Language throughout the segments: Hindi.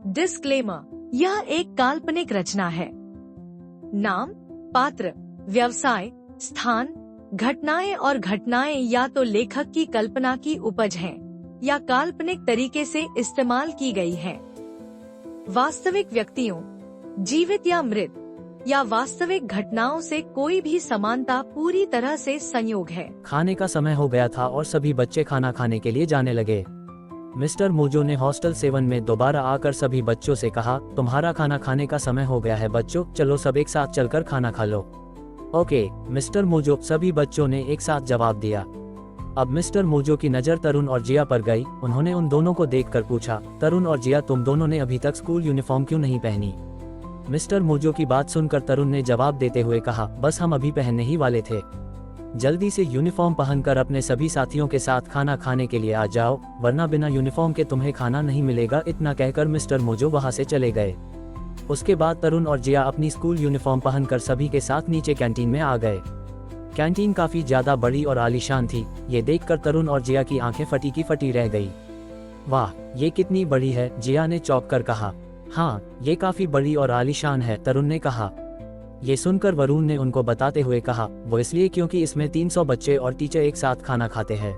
डिस्क्लेमर, यह एक काल्पनिक रचना है। नाम, पात्र, व्यवसाय, स्थान, घटनाएं और घटनाएं या तो लेखक की कल्पना की उपज हैं या काल्पनिक तरीके से इस्तेमाल की गई हैं। वास्तविक व्यक्तियों, जीवित या मृत, या वास्तविक घटनाओं से कोई भी समानता पूरी तरह से संयोग है। खाने का समय हो गया था और सभी बच्चे खाना खाने के लिए जाने लगे। मिस्टर मोजो ने हॉस्टल 7 में दोबारा आकर सभी बच्चों से कहा, तुम्हारा खाना खाने का समय हो गया है बच्चों, चलो सब एक साथ चलकर खाना खा लो। ओके, मिस्टर मोजो, सभी बच्चों ने एक साथ जवाब दिया। अब मिस्टर मोजो की नज़र तरुण और जिया पर गई। उन्होंने उन दोनों को देखकर पूछा, तरुण और जिया, तुम दोनों ने अभी तक स्कूल यूनिफॉर्म क्यों नहीं पहनी? मिस्टर मोजो की बात सुनकर तरुण ने जवाब देते हुए कहा, बस हम अभी पहनने ही वाले थे। जल्दी से यूनिफॉर्म पहनकर अपने सभी साथियों के साथ खाना खाने के लिए आ जाओ, वरना बिना यूनिफॉर्म के तुम्हें खाना नहीं मिलेगा। इतना कहकर मिस्टर मोजो वहां से चले गए। उसके बाद तरुण और जिया अपनी स्कूल यूनिफॉर्म पहनकर सभी के साथ नीचे कैंटीन में आ गए। कैंटीन काफी ज्यादा बड़ी और आलीशान थी। ये देखकर तरुण और जिया की आंखें फटी की फटी रह गई। वाह, ये कितनी बड़ी है, जिया ने चौंक कर कहा। हाँ, ये काफी बड़ी और आलीशान है, तरुण ने कहा। ये सुनकर वरुण ने उनको बताते हुए कहा, वो इसलिए क्योंकि इसमें 300 बच्चे और टीचर एक साथ खाना खाते हैं,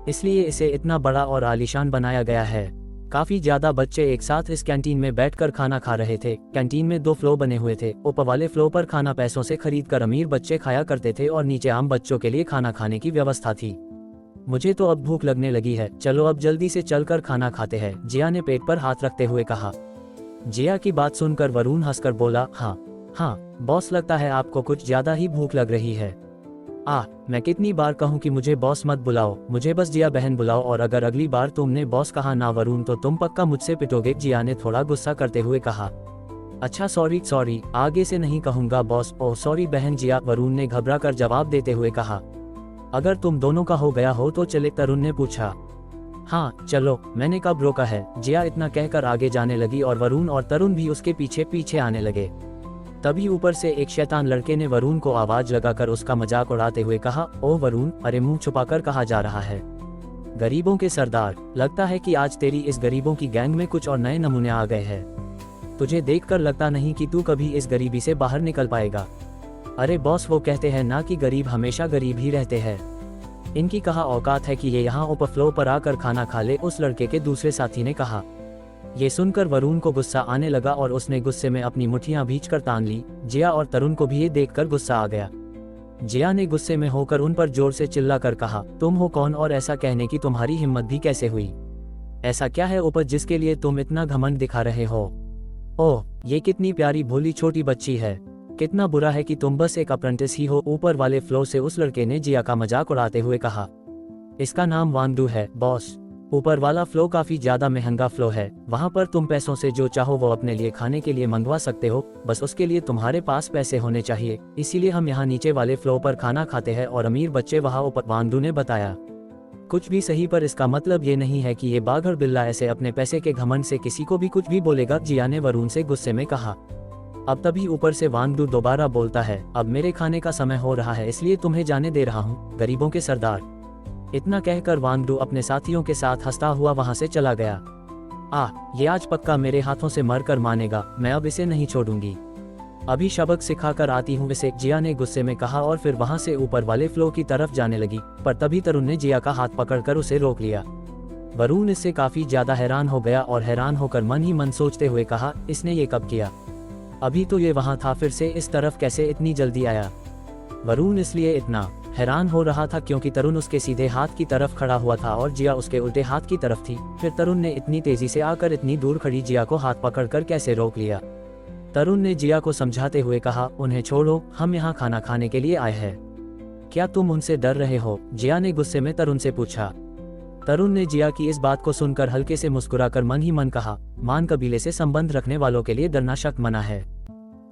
इसलिए इसे इतना बड़ा और आलीशान बनाया गया है। काफी ज्यादा बच्चे एक साथ इस कैंटीन में बैठकर खाना खा रहे थे। कैंटीन में 2 फ्लोर बने हुए थे। ऊपर वाले फ्लोर पर खाना पैसों से खरीदकर अमीर बच्चे खाया करते थे और नीचे आम बच्चों के लिए खाना खाने की व्यवस्था थी। मुझे तो अब भूख लगने लगी है, चलो अब जल्दी से चलकर खाना खाते हैं, जिया ने पेट पर हाथ रखते हुए कहा। जिया की बात सुनकर वरुण हंसकर बोला, हाँ बॉस, लगता है आपको कुछ ज्यादा ही भूख लग रही है। मैं कितनी बार कहूँ कि मुझे बॉस मत बुलाओ, मुझे बस जिया बहन बुलाओ, और अगर अगली बार तुमने बॉस कहा ना वरुण, तो तुम पक्का मुझसे पिटोगे, जिया ने थोड़ा गुस्सा करते हुए कहा। अच्छा सॉरी, आगे से नहीं कहूँगा बॉस। ओह सॉरी बहन जिया, वरुण ने घबरा कर जवाब देते हुए कहा। अगर तुम दोनों का हो गया हो तो चले, तरुण ने पूछा। हाँ चलो, मैंने कब रोका है, जिया इतना कहकर आगे जाने लगी और वरुण और तरुण भी उसके पीछे पीछे आने लगे। तभी ऊपर से एक शैतान लड़के ने वरुण को आवाज लगाकर उसका मजाक उड़ाते हुए कहा, ओह वरुण, अरे मुंह छुपाकर कहा जा रहा है। गरीबों के सरदार, लगता है कि आज तेरी इस गरीबों की गैंग में कुछ और नए नमूने आ गए हैं। तुझे देखकर लगता नहीं कि तू कभी इस गरीबी से बाहर निकल पाएगा। अरे बॉस, वो कहते हैं ना कि गरीब हमेशा गरीब ही रहते हैं। इनकी कहा औकात है कि ये यहाँ ऊपर फ्लोर पर आकर खाना खा ले, उस लड़के के दूसरे साथी ने कहा। ये सुनकर वरुण को गुस्सा आने लगा और उसने गुस्से में अपनी मुट्ठियां भींचकर तान ली। जिया और तरुण को भी ये देखकर गुस्सा आ गया। जिया ने गुस्से में होकर उन पर जोर से चिल्लाकर कहा, तुम हो कौन और ऐसा कहने की तुम्हारी हिम्मत भी कैसे हुई? ऐसा क्या है ऊपर जिसके लिए तुम इतना घमंड दिखा रहे हो? ओह, ये कितनी प्यारी भोली छोटी बच्ची है। कितना बुरा है कि तुम बस एक अप्रेंटिस ही हो, ऊपर वाले फ्लोर से उस लड़के ने जिया का मजाक उड़ाते हुए कहा। इसका नाम वांगडू है बॉस। ऊपर वाला फ्लो काफी ज्यादा महंगा फ्लो है, वहाँ पर तुम पैसों से जो चाहो वो अपने लिए खाने के लिए मंगवा सकते हो, बस उसके लिए तुम्हारे पास पैसे होने चाहिए। इसीलिए हम यहाँ नीचे वाले फ्लो पर खाना खाते हैं और अमीर बच्चे वहाँ ऊपर, वांगडू ने बताया। कुछ भी सही, पर इसका मतलब ये नहीं है कि ये बाघर बिल्ला ऐसे अपने पैसे के घमंड से किसी को भी कुछ भी बोलेगा, जिया ने वरुण से गुस्से में कहा। अब तभी ऊपर से वांगडू दोबारा बोलता है, अब मेरे खाने का समय हो रहा है, इसलिए तुम्हें जाने दे रहा हूँ, गरीबों के सरदार। इतना कहकर वांगडू अपने साथियों के साथ हंसता हुआ वहां से चला गया। ये आज पक्का मेरे हाथों से मरकर मानेगा, मैं अब इसे नहीं छोड़ूंगी। अभी सबक सिखाकर आती हूँ इसे, जिया ने गुस्से में कहा और फिर वहां से ऊपर वाले फ्लो की तरफ जाने लगी। पर तभी तरुण ने जिया का हाथ पकड़कर उसे रोक लिया। वरुण इससे काफी ज्यादा हैरान हो गया और हैरान होकर मन ही मन सोचते हुए कहा, इसने ये कब किया? अभी तो ये वहां था, फिर से इस तरफ कैसे इतनी जल्दी आया? वरुण इसलिए इतना हैरान हो रहा था क्योंकि तरुण उसके सीधे हाथ की तरफ खड़ा हुआ था और जिया उसके उल्टे हाथ की तरफ थी। फिर तरुण ने इतनी तेजी से आकर इतनी दूर खड़ी जिया को हाथ पकड़कर कैसे रोक लिया? तरुण ने जिया को समझाते हुए कहा, उन्हें छोड़ो, हम यहाँ खाना खाने के लिए आए हैं। क्या तुम उनसे डर रहे हो? जिया ने गुस्से में तरुण से पूछा। तरुण ने जिया की इस बात को सुनकर हल्के से मुस्कुराकर मन ही मन कहा, मान कबीले से संबंध रखने वालों के लिए डरना शक मना है।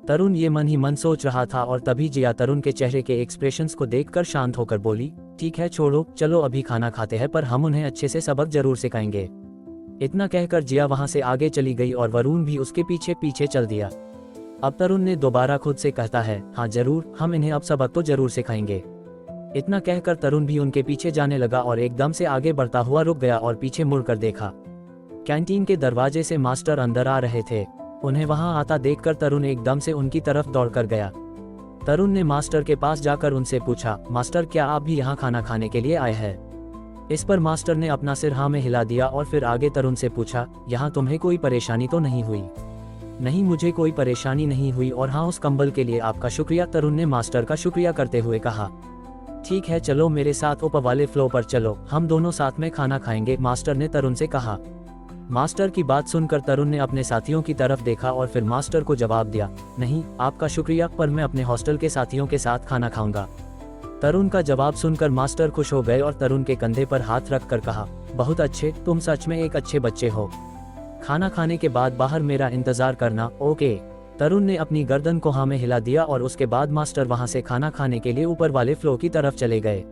तरुण ये मन ही मन सोच रहा था और तभी जिया तरुण के चेहरे के एक्सप्रेशंस को देखकर शांत होकर बोली, ठीक है छोड़ो, चलो अभी खाना खाते हैं, पर हम उन्हें अच्छे से सबक जरूर सिखाएंगे। इतना कहकर जिया वहां से आगे चली गई और वरुण भी उसके पीछे पीछे चल दिया। अब तरुण ने दोबारा खुद से कहता है, हाँ जरूर, हम इन्हें अब सबक तो जरूर सिखाएंगे। इतना कहकर तरुण भी उनके पीछे जाने लगा और एकदम से आगे बढ़ता हुआ रुक गया और पीछे मुड़कर देखा। कैंटीन के दरवाजे से मास्टर अंदर आ रहे थे। उन्हें वहां आता देखकर तरुण एकदम से उनकी तरफ दौड़कर गया। तरुण ने मास्टर के पास जाकर उनसे पूछा, मास्टर क्या आप भी यहाँ खाना खाने के लिए आए हैं? इस पर मास्टर ने अपना सिर हाँ में हिला दिया और फिर आगे तरुण से पूछा, यहाँ तुम्हें कोई परेशानी तो नहीं हुई? नहीं, मुझे कोई परेशानी नहीं हुई, और हाँ, उस कंबल के लिए आपका शुक्रिया। तरुण ने मास्टर का शुक्रिया करते हुए कहा। ठीक है, चलो मेरे साथ ऊपर वाले फ्लोर पर चलो, हम दोनों साथ में खाना खाएंगे, मास्टर ने तरुण से कहा। मास्टर की बात सुनकर तरुण ने अपने साथियों की तरफ देखा और फिर मास्टर को जवाब दिया, नहीं आपका शुक्रिया, पर मैं अपने हॉस्टल के साथियों के साथ खाना खाऊंगा। तरुण का जवाब सुनकर मास्टर खुश हो गए और तरुण के कंधे पर हाथ रख कर कहा, बहुत अच्छे, तुम सच में एक अच्छे बच्चे हो। खाना खाने के बाद बाहर मेरा इंतजार करना, ओके। तरुण ने अपनी गर्दन को हाँ में हिला दिया और उसके बाद मास्टर वहां से खाना खाने के लिए ऊपर वाले फ्लोर की तरफ चले गए।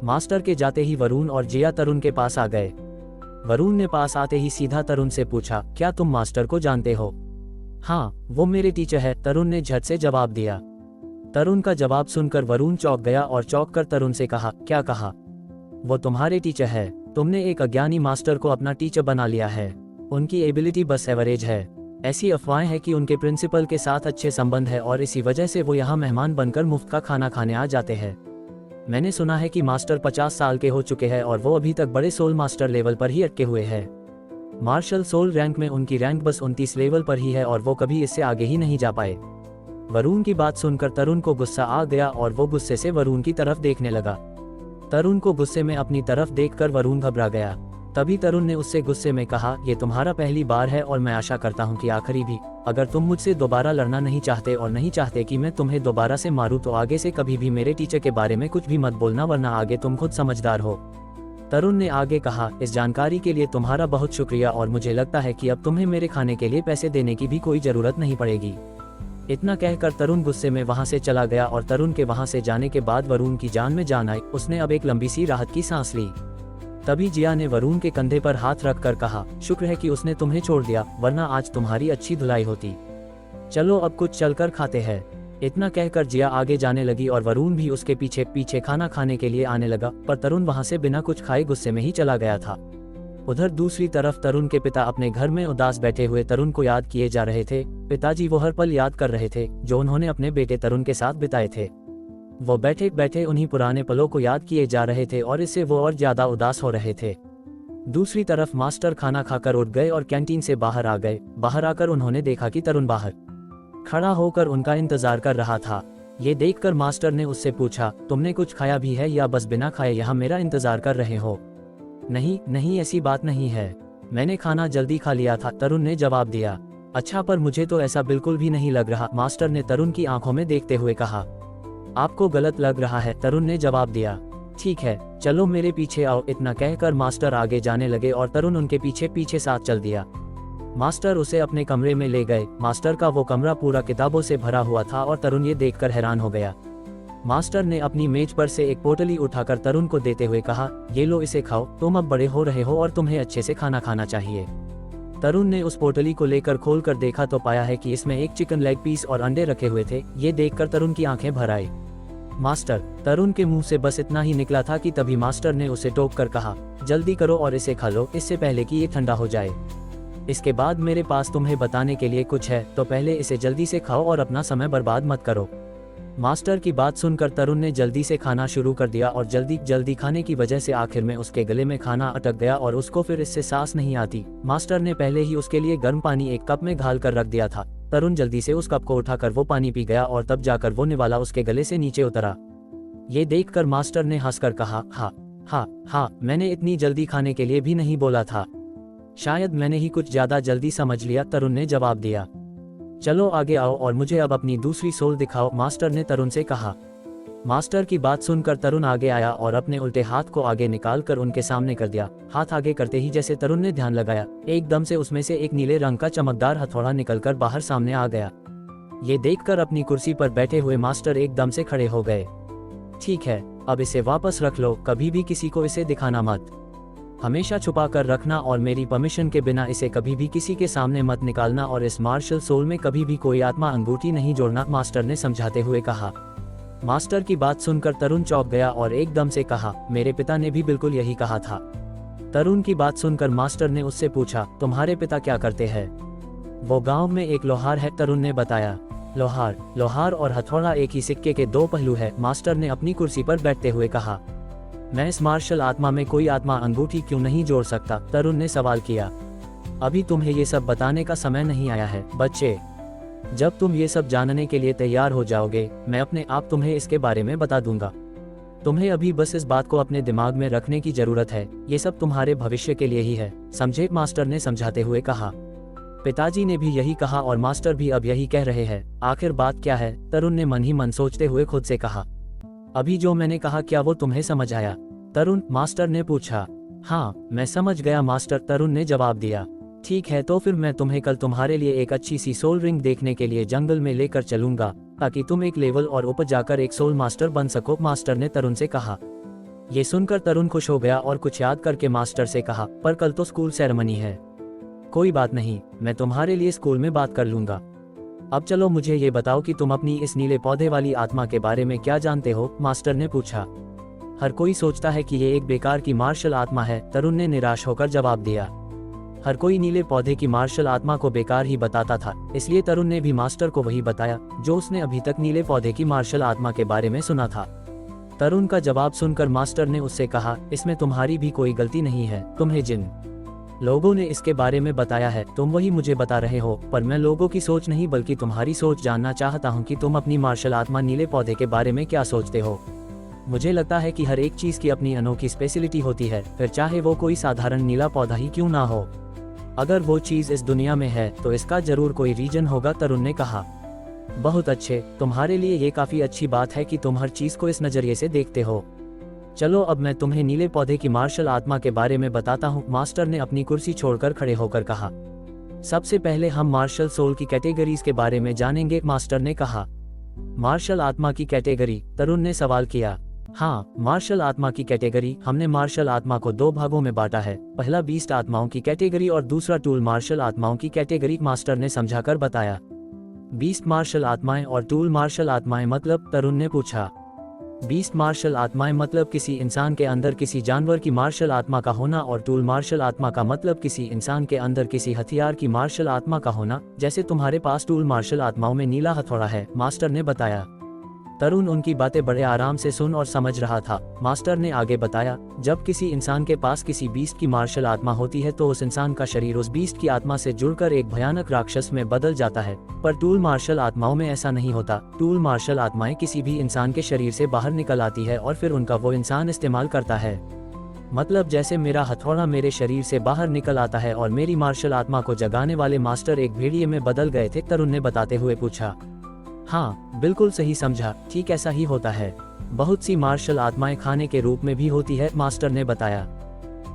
मास्टर के जाते ही वरुण और जिया तरुण के पास आ गए। वरुण ने पास आते ही सीधा तरुण से पूछा, क्या तुम मास्टर को जानते हो? हाँ, वो मेरे टीचर है, तरुण ने झट से जवाब दिया। तरुण का जवाब सुनकर वरुण चौंक गया और चौंक कर तरुण से कहा, क्या कहा? वो तुम्हारे टीचर है? तुमने एक अज्ञानी मास्टर को अपना टीचर बना लिया है। उनकी एबिलिटी बस एवरेज है। ऐसी अफवाहें हैं कि उनके प्रिंसिपल के साथ अच्छे संबंध है और इसी वजह से वो यहाँ मेहमान बनकर मुफ्त का खाना खाने आ जाते हैं। मैंने सुना है कि मास्टर 50 साल के हो चुके हैं और वो अभी तक बड़े सोल मास्टर लेवल पर ही अटके हुए हैं। मार्शल सोल रैंक में उनकी रैंक बस 29 लेवल पर ही है और वो कभी इससे आगे ही नहीं जा पाए। वरुण की बात सुनकर तरुण को गुस्सा आ गया और वो गुस्से से वरुण की तरफ देखने लगा। तरुण को गुस्से में अपनी तरफ देखकर वरुण घबरा गया। तभी तरुण ने उससे गुस्से में कहा, ये तुम्हारा पहली बार है और मैं आशा करता हूँ कि आखिरी भी। अगर तुम मुझसे दोबारा लड़ना नहीं चाहते और नहीं चाहते कि मैं तुम्हें दोबारा से मारूं तो आगे से कभी भी मेरे टीचर के बारे में कुछ भी मत बोलना, वरना आगे तुम खुद समझदार हो। तरुण ने आगे कहा, इस जानकारी के लिए तुम्हारा बहुत शुक्रिया और मुझे लगता है कि अब तुम्हें मेरे खाने के लिए पैसे देने की भी कोई जरूरत नहीं पड़ेगी। इतना कहकर तरुण गुस्से में वहां से चला गया और तरुण के वहां से जाने के बाद वरुण की जान में जान आई। उसने अब एक लंबी सी राहत की सांस ली। तभी जिया ने वरुण के कंधे पर हाथ रख कर कहा, शुक्र है कि उसने तुम्हें छोड़ दिया, वरना आज तुम्हारी अच्छी धुलाई होती। चलो अब कुछ चलकर खाते हैं। इतना कहकर जिया आगे जाने लगी और वरुण भी उसके पीछे पीछे खाना खाने के लिए आने लगा, पर तरुण वहां से बिना कुछ खाए गुस्से में ही चला गया था। उधर दूसरी तरफ तरुण के पिता अपने घर में उदास बैठे हुए तरुण को याद किए जा रहे थे। पिताजी वो हर पल याद कर रहे थे जो उन्होंने अपने बेटे तरुण के साथ बिताए थे। वो बैठे बैठे उन्हीं पुराने पलों को याद किए जा रहे थे और इससे वो और ज्यादा उदास हो रहे थे। दूसरी तरफ मास्टर खाना खाकर उठ गए और कैंटीन से बाहर आ गए। बाहर आकर उन्होंने देखा कि तरुण बाहर खड़ा होकर उनका इंतजार कर रहा था। ये देखकर मास्टर ने उससे पूछा, तुमने कुछ खाया भी है या बस बिना खाए यहाँ मेरा इंतजार कर रहे हो? नहीं नहीं, ऐसी बात नहीं है, मैंने खाना जल्दी खा लिया था, तरुण ने जवाब दिया। अच्छा, पर मुझे तो ऐसा बिल्कुल भी नहीं लग रहा, मास्टर ने तरुण की आंखों में देखते हुए कहा। आपको गलत लग रहा है, तरुण ने जवाब दिया। ठीक है, चलो मेरे पीछे आओ। इतना कहकर मास्टर आगे जाने लगे और तरुण उनके पीछे पीछे साथ चल दिया। मास्टर उसे अपने कमरे में ले गए। मास्टर का वो कमरा पूरा किताबों से भरा हुआ था और तरुण ये देखकर हैरान हो गया। मास्टर ने अपनी मेज पर से एक पोटली उठाकर तरुण को देते हुए कहा, ये लो, इसे खाओ, तुम अब बड़े हो रहे हो और तुम्हें अच्छे से खाना खाना चाहिए। तरुण ने उस पोटली को लेकर खोल कर देखा तो पाया है कि इसमें एक चिकन लेग पीस और अंडे रखे हुए थे। ये देखकर तरुण की आंखें भर आई। मास्टर, तरुण के मुंह से बस इतना ही निकला था कि तभी मास्टर ने उसे टोक कर कहा, जल्दी करो और इसे खा लो, इससे पहले कि ये ठंडा हो जाए। इसके बाद मेरे पास तुम्हें बताने के लिए कुछ है, तो पहले इसे जल्दी से खाओ और अपना समय बर्बाद मत करो। मास्टर की बात सुनकर तरुण ने जल्दी से खाना शुरू कर दिया और जल्दी खाने की वजह से आखिर में उसके गले में खाना अटक गया और उसको फिर इससे सांस नहीं आती। मास्टर ने पहले ही उसके लिए गर्म पानी एक कप में घाल कर रख दिया था। तरुण जल्दी से उस कप को उठाकर वो पानी पी गया और तब जाकर वो निवाला उसके गले से नीचे उतरा। ये देखकर मास्टर ने हंसकर कहा, हाँ, मैंने इतनी जल्दी खाने के लिए भी नहीं बोला था, शायद मैंने ही कुछ ज्यादा जल्दी समझ लिया, तरुण ने जवाब दिया। चलो आगे आओ और मुझे अब अपनी दूसरी सोल दिखाओ, मास्टर ने तरुण से कहा। मास्टर की बात सुनकर तरुण आगे आया और अपने उल्टे हाथ को आगे निकाल कर उनके सामने कर दिया। हाथ आगे करते ही जैसे तरुण ने ध्यान लगाया, एकदम से उसमें से एक नीले रंग का चमकदार हथौड़ा निकलकर बाहर सामने आ गया। ये देखकर अपनी कुर्सी पर बैठे हुए मास्टर एकदम से खड़े हो गए। ठीक है, अब इसे वापस रख लो, कभी भी किसी को इसे दिखाना मत, हमेशा छुपा कर रखना और मेरी परमिशन के बिना इसे कभी भी किसी के सामने मत निकालना और इस मार्शल सोल में कभी भी कोई आत्मा अंगूठी नहीं जोड़ना, मास्टर ने समझाते हुए कहा। मास्टर की बात सुनकर तरुण चौंक गया और एकदम से कहा, मेरे पिता ने भी बिल्कुल यही कहा था। तरुण की बात सुनकर मास्टर ने उससे पूछा, तुम्हारे पिता क्या करते हैं? वो गांव में एक लोहार है, तरुण ने बताया। लोहार और हथौड़ा एक ही सिक्के के दो पहलू है, मास्टर ने अपनी कुर्सी पर बैठते हुए कहा। मैं इस मार्शल आत्मा में कोई आत्मा अंगूठी क्यों नहीं जोड़ सकता? तरुण ने सवाल किया। अभी तुम्हें ये सब बताने का समय नहीं आया है बच्चे। जब तुम ये सब जानने के लिए तैयार हो जाओगे, मैं अपने आप तुम्हें इसके बारे में बता दूंगा। तुम्हें अभी बस इस बात को अपने दिमाग में रखने की जरूरत है, ये सब तुम्हारे भविष्य के लिए ही है, समझे? मास्टर ने समझाते हुए कहा। पिताजी ने भी यही कहा और मास्टर भी अब यही कह रहे हैं। आखिर बात क्या है? तरुण ने मन ही मन सोचते हुए खुद से कहा। अभी जो मैंने कहा, क्या वो तुम्हें समझ आया? तरुण, मास्टर ने पूछा। हाँ, मैं समझ गया मास्टर, तरुण ने जवाब दिया। ठीक है, तो फिर मैं तुम्हें कल तुम्हारे लिए एक अच्छी सी सोल रिंग देखने के लिए जंगल में लेकर चलूंगा, ताकि तुम एक लेवल और ऊपर जाकर एक सोल मास्टर बन सको, मास्टर ने तरुण से कहा। ये सुनकर तरुण खुश हो गया और कुछ याद करके मास्टर से कहा, पर कल तो स्कूल सेरेमनी है। कोई बात नहीं, मैं तुम्हारे लिए स्कूल में बात कर लूंगा। अब चलो मुझे ये बताओ कि तुम अपनी इस नीले पौधे वाली आत्मा के बारे में क्या जानते हो? मास्टर ने पूछा। हर कोई सोचता है कि ये एक बेकार की मार्शल आत्मा है, तरुण ने निराश होकर जवाब दिया। हर कोई नीले पौधे की मार्शल आत्मा को बेकार ही बताता था, इसलिए तरुण ने भी मास्टर को वही बताया जो उसने अभी तक नीले पौधे की मार्शल आत्मा के बारे में सुना था। तरुण का जवाब सुनकर मास्टर ने उससे कहा, इसमें तुम्हारी भी कोई गलती नहीं है। तुम्हें जिन लोगों ने इसके बारे में बताया है, तुम वही मुझे बता रहे हो, पर मैं लोगों की सोच नहीं बल्कि तुम्हारी सोच जानना चाहता हूँ कि तुम अपनी मार्शल आत्मा नीले पौधे के बारे में क्या सोचते हो। मुझे लगता है कि हर एक चीज की अपनी अनोखी स्पेशलिटी होती है, फिर चाहे वो कोई साधारण नीला पौधा ही क्यों ना हो। अगर वो चीज इस दुनिया में है तो इसका जरूर कोई रीजन होगा, तरुण ने कहा। बहुत अच्छे, तुम्हारे लिए ये काफी अच्छी बात है कि तुम हर चीज को इस नजरिए से देखते हो। चलो अब मैं तुम्हें नीले पौधे की मार्शल आत्मा के बारे में बताता हूँ, मास्टर ने अपनी कुर्सी छोड़कर खड़े होकर कहा। सबसे पहले हम मार्शल सोल की कैटेगरीज के बारे में जानेंगे, मास्टर ने कहा। मार्शल आत्मा की कैटेगरी? तरुण ने सवाल किया। हाँ, मार्शल आत्मा की कैटेगरी। हमने मार्शल आत्मा को दो भागों में बांटा है, पहला बीस्ट आत्माओं की कैटेगरी और दूसरा टूल मार्शल आत्माओं की कैटेगरी, मास्टर ने समझाकर बताया। बीस्ट मार्शल आत्माएं और टूल मार्शल आत्माएं मतलब? तरुण ने पूछा। बीस्ट मार्शल आत्माएं मतलब किसी इंसान के अंदर किसी जानवर की मार्शल आत्मा का होना, और टूल मार्शल आत्मा का मतलब किसी इंसान के अंदर किसी हथियार की मार्शल आत्मा का होना, जैसे तुम्हारे पास टूल मार्शल आत्माओं में नीला हथौड़ा है, मास्टर ने बताया। तरुण उनकी बातें बड़े आराम से सुन और समझ रहा था। मास्टर ने आगे बताया, जब किसी इंसान के पास किसी बीस्ट की मार्शल आत्मा होती है तो उस इंसान का शरीर उस बीस्ट की आत्मा से जुड़कर एक भयानक राक्षस में बदल जाता है, पर टूल मार्शल आत्माओं में ऐसा नहीं होता। टूल मार्शल आत्माएं किसी भी इंसान के शरीर से बाहर निकल आती है और फिर उनका वो इंसान इस्तेमाल करता है। मतलब जैसे मेरा हथौड़ा मेरे शरीर से बाहर निकल आता है और मेरी मार्शल आत्मा को जगाने वाले मास्टर एक भेड़िए में बदल गए थे, तरुण ने बताते हुए पूछा। हाँ, बिल्कुल सही समझा, ठीक ऐसा ही होता है। बहुत सी मार्शल आत्माएं खाने के रूप में भी होती है, मास्टर ने बताया।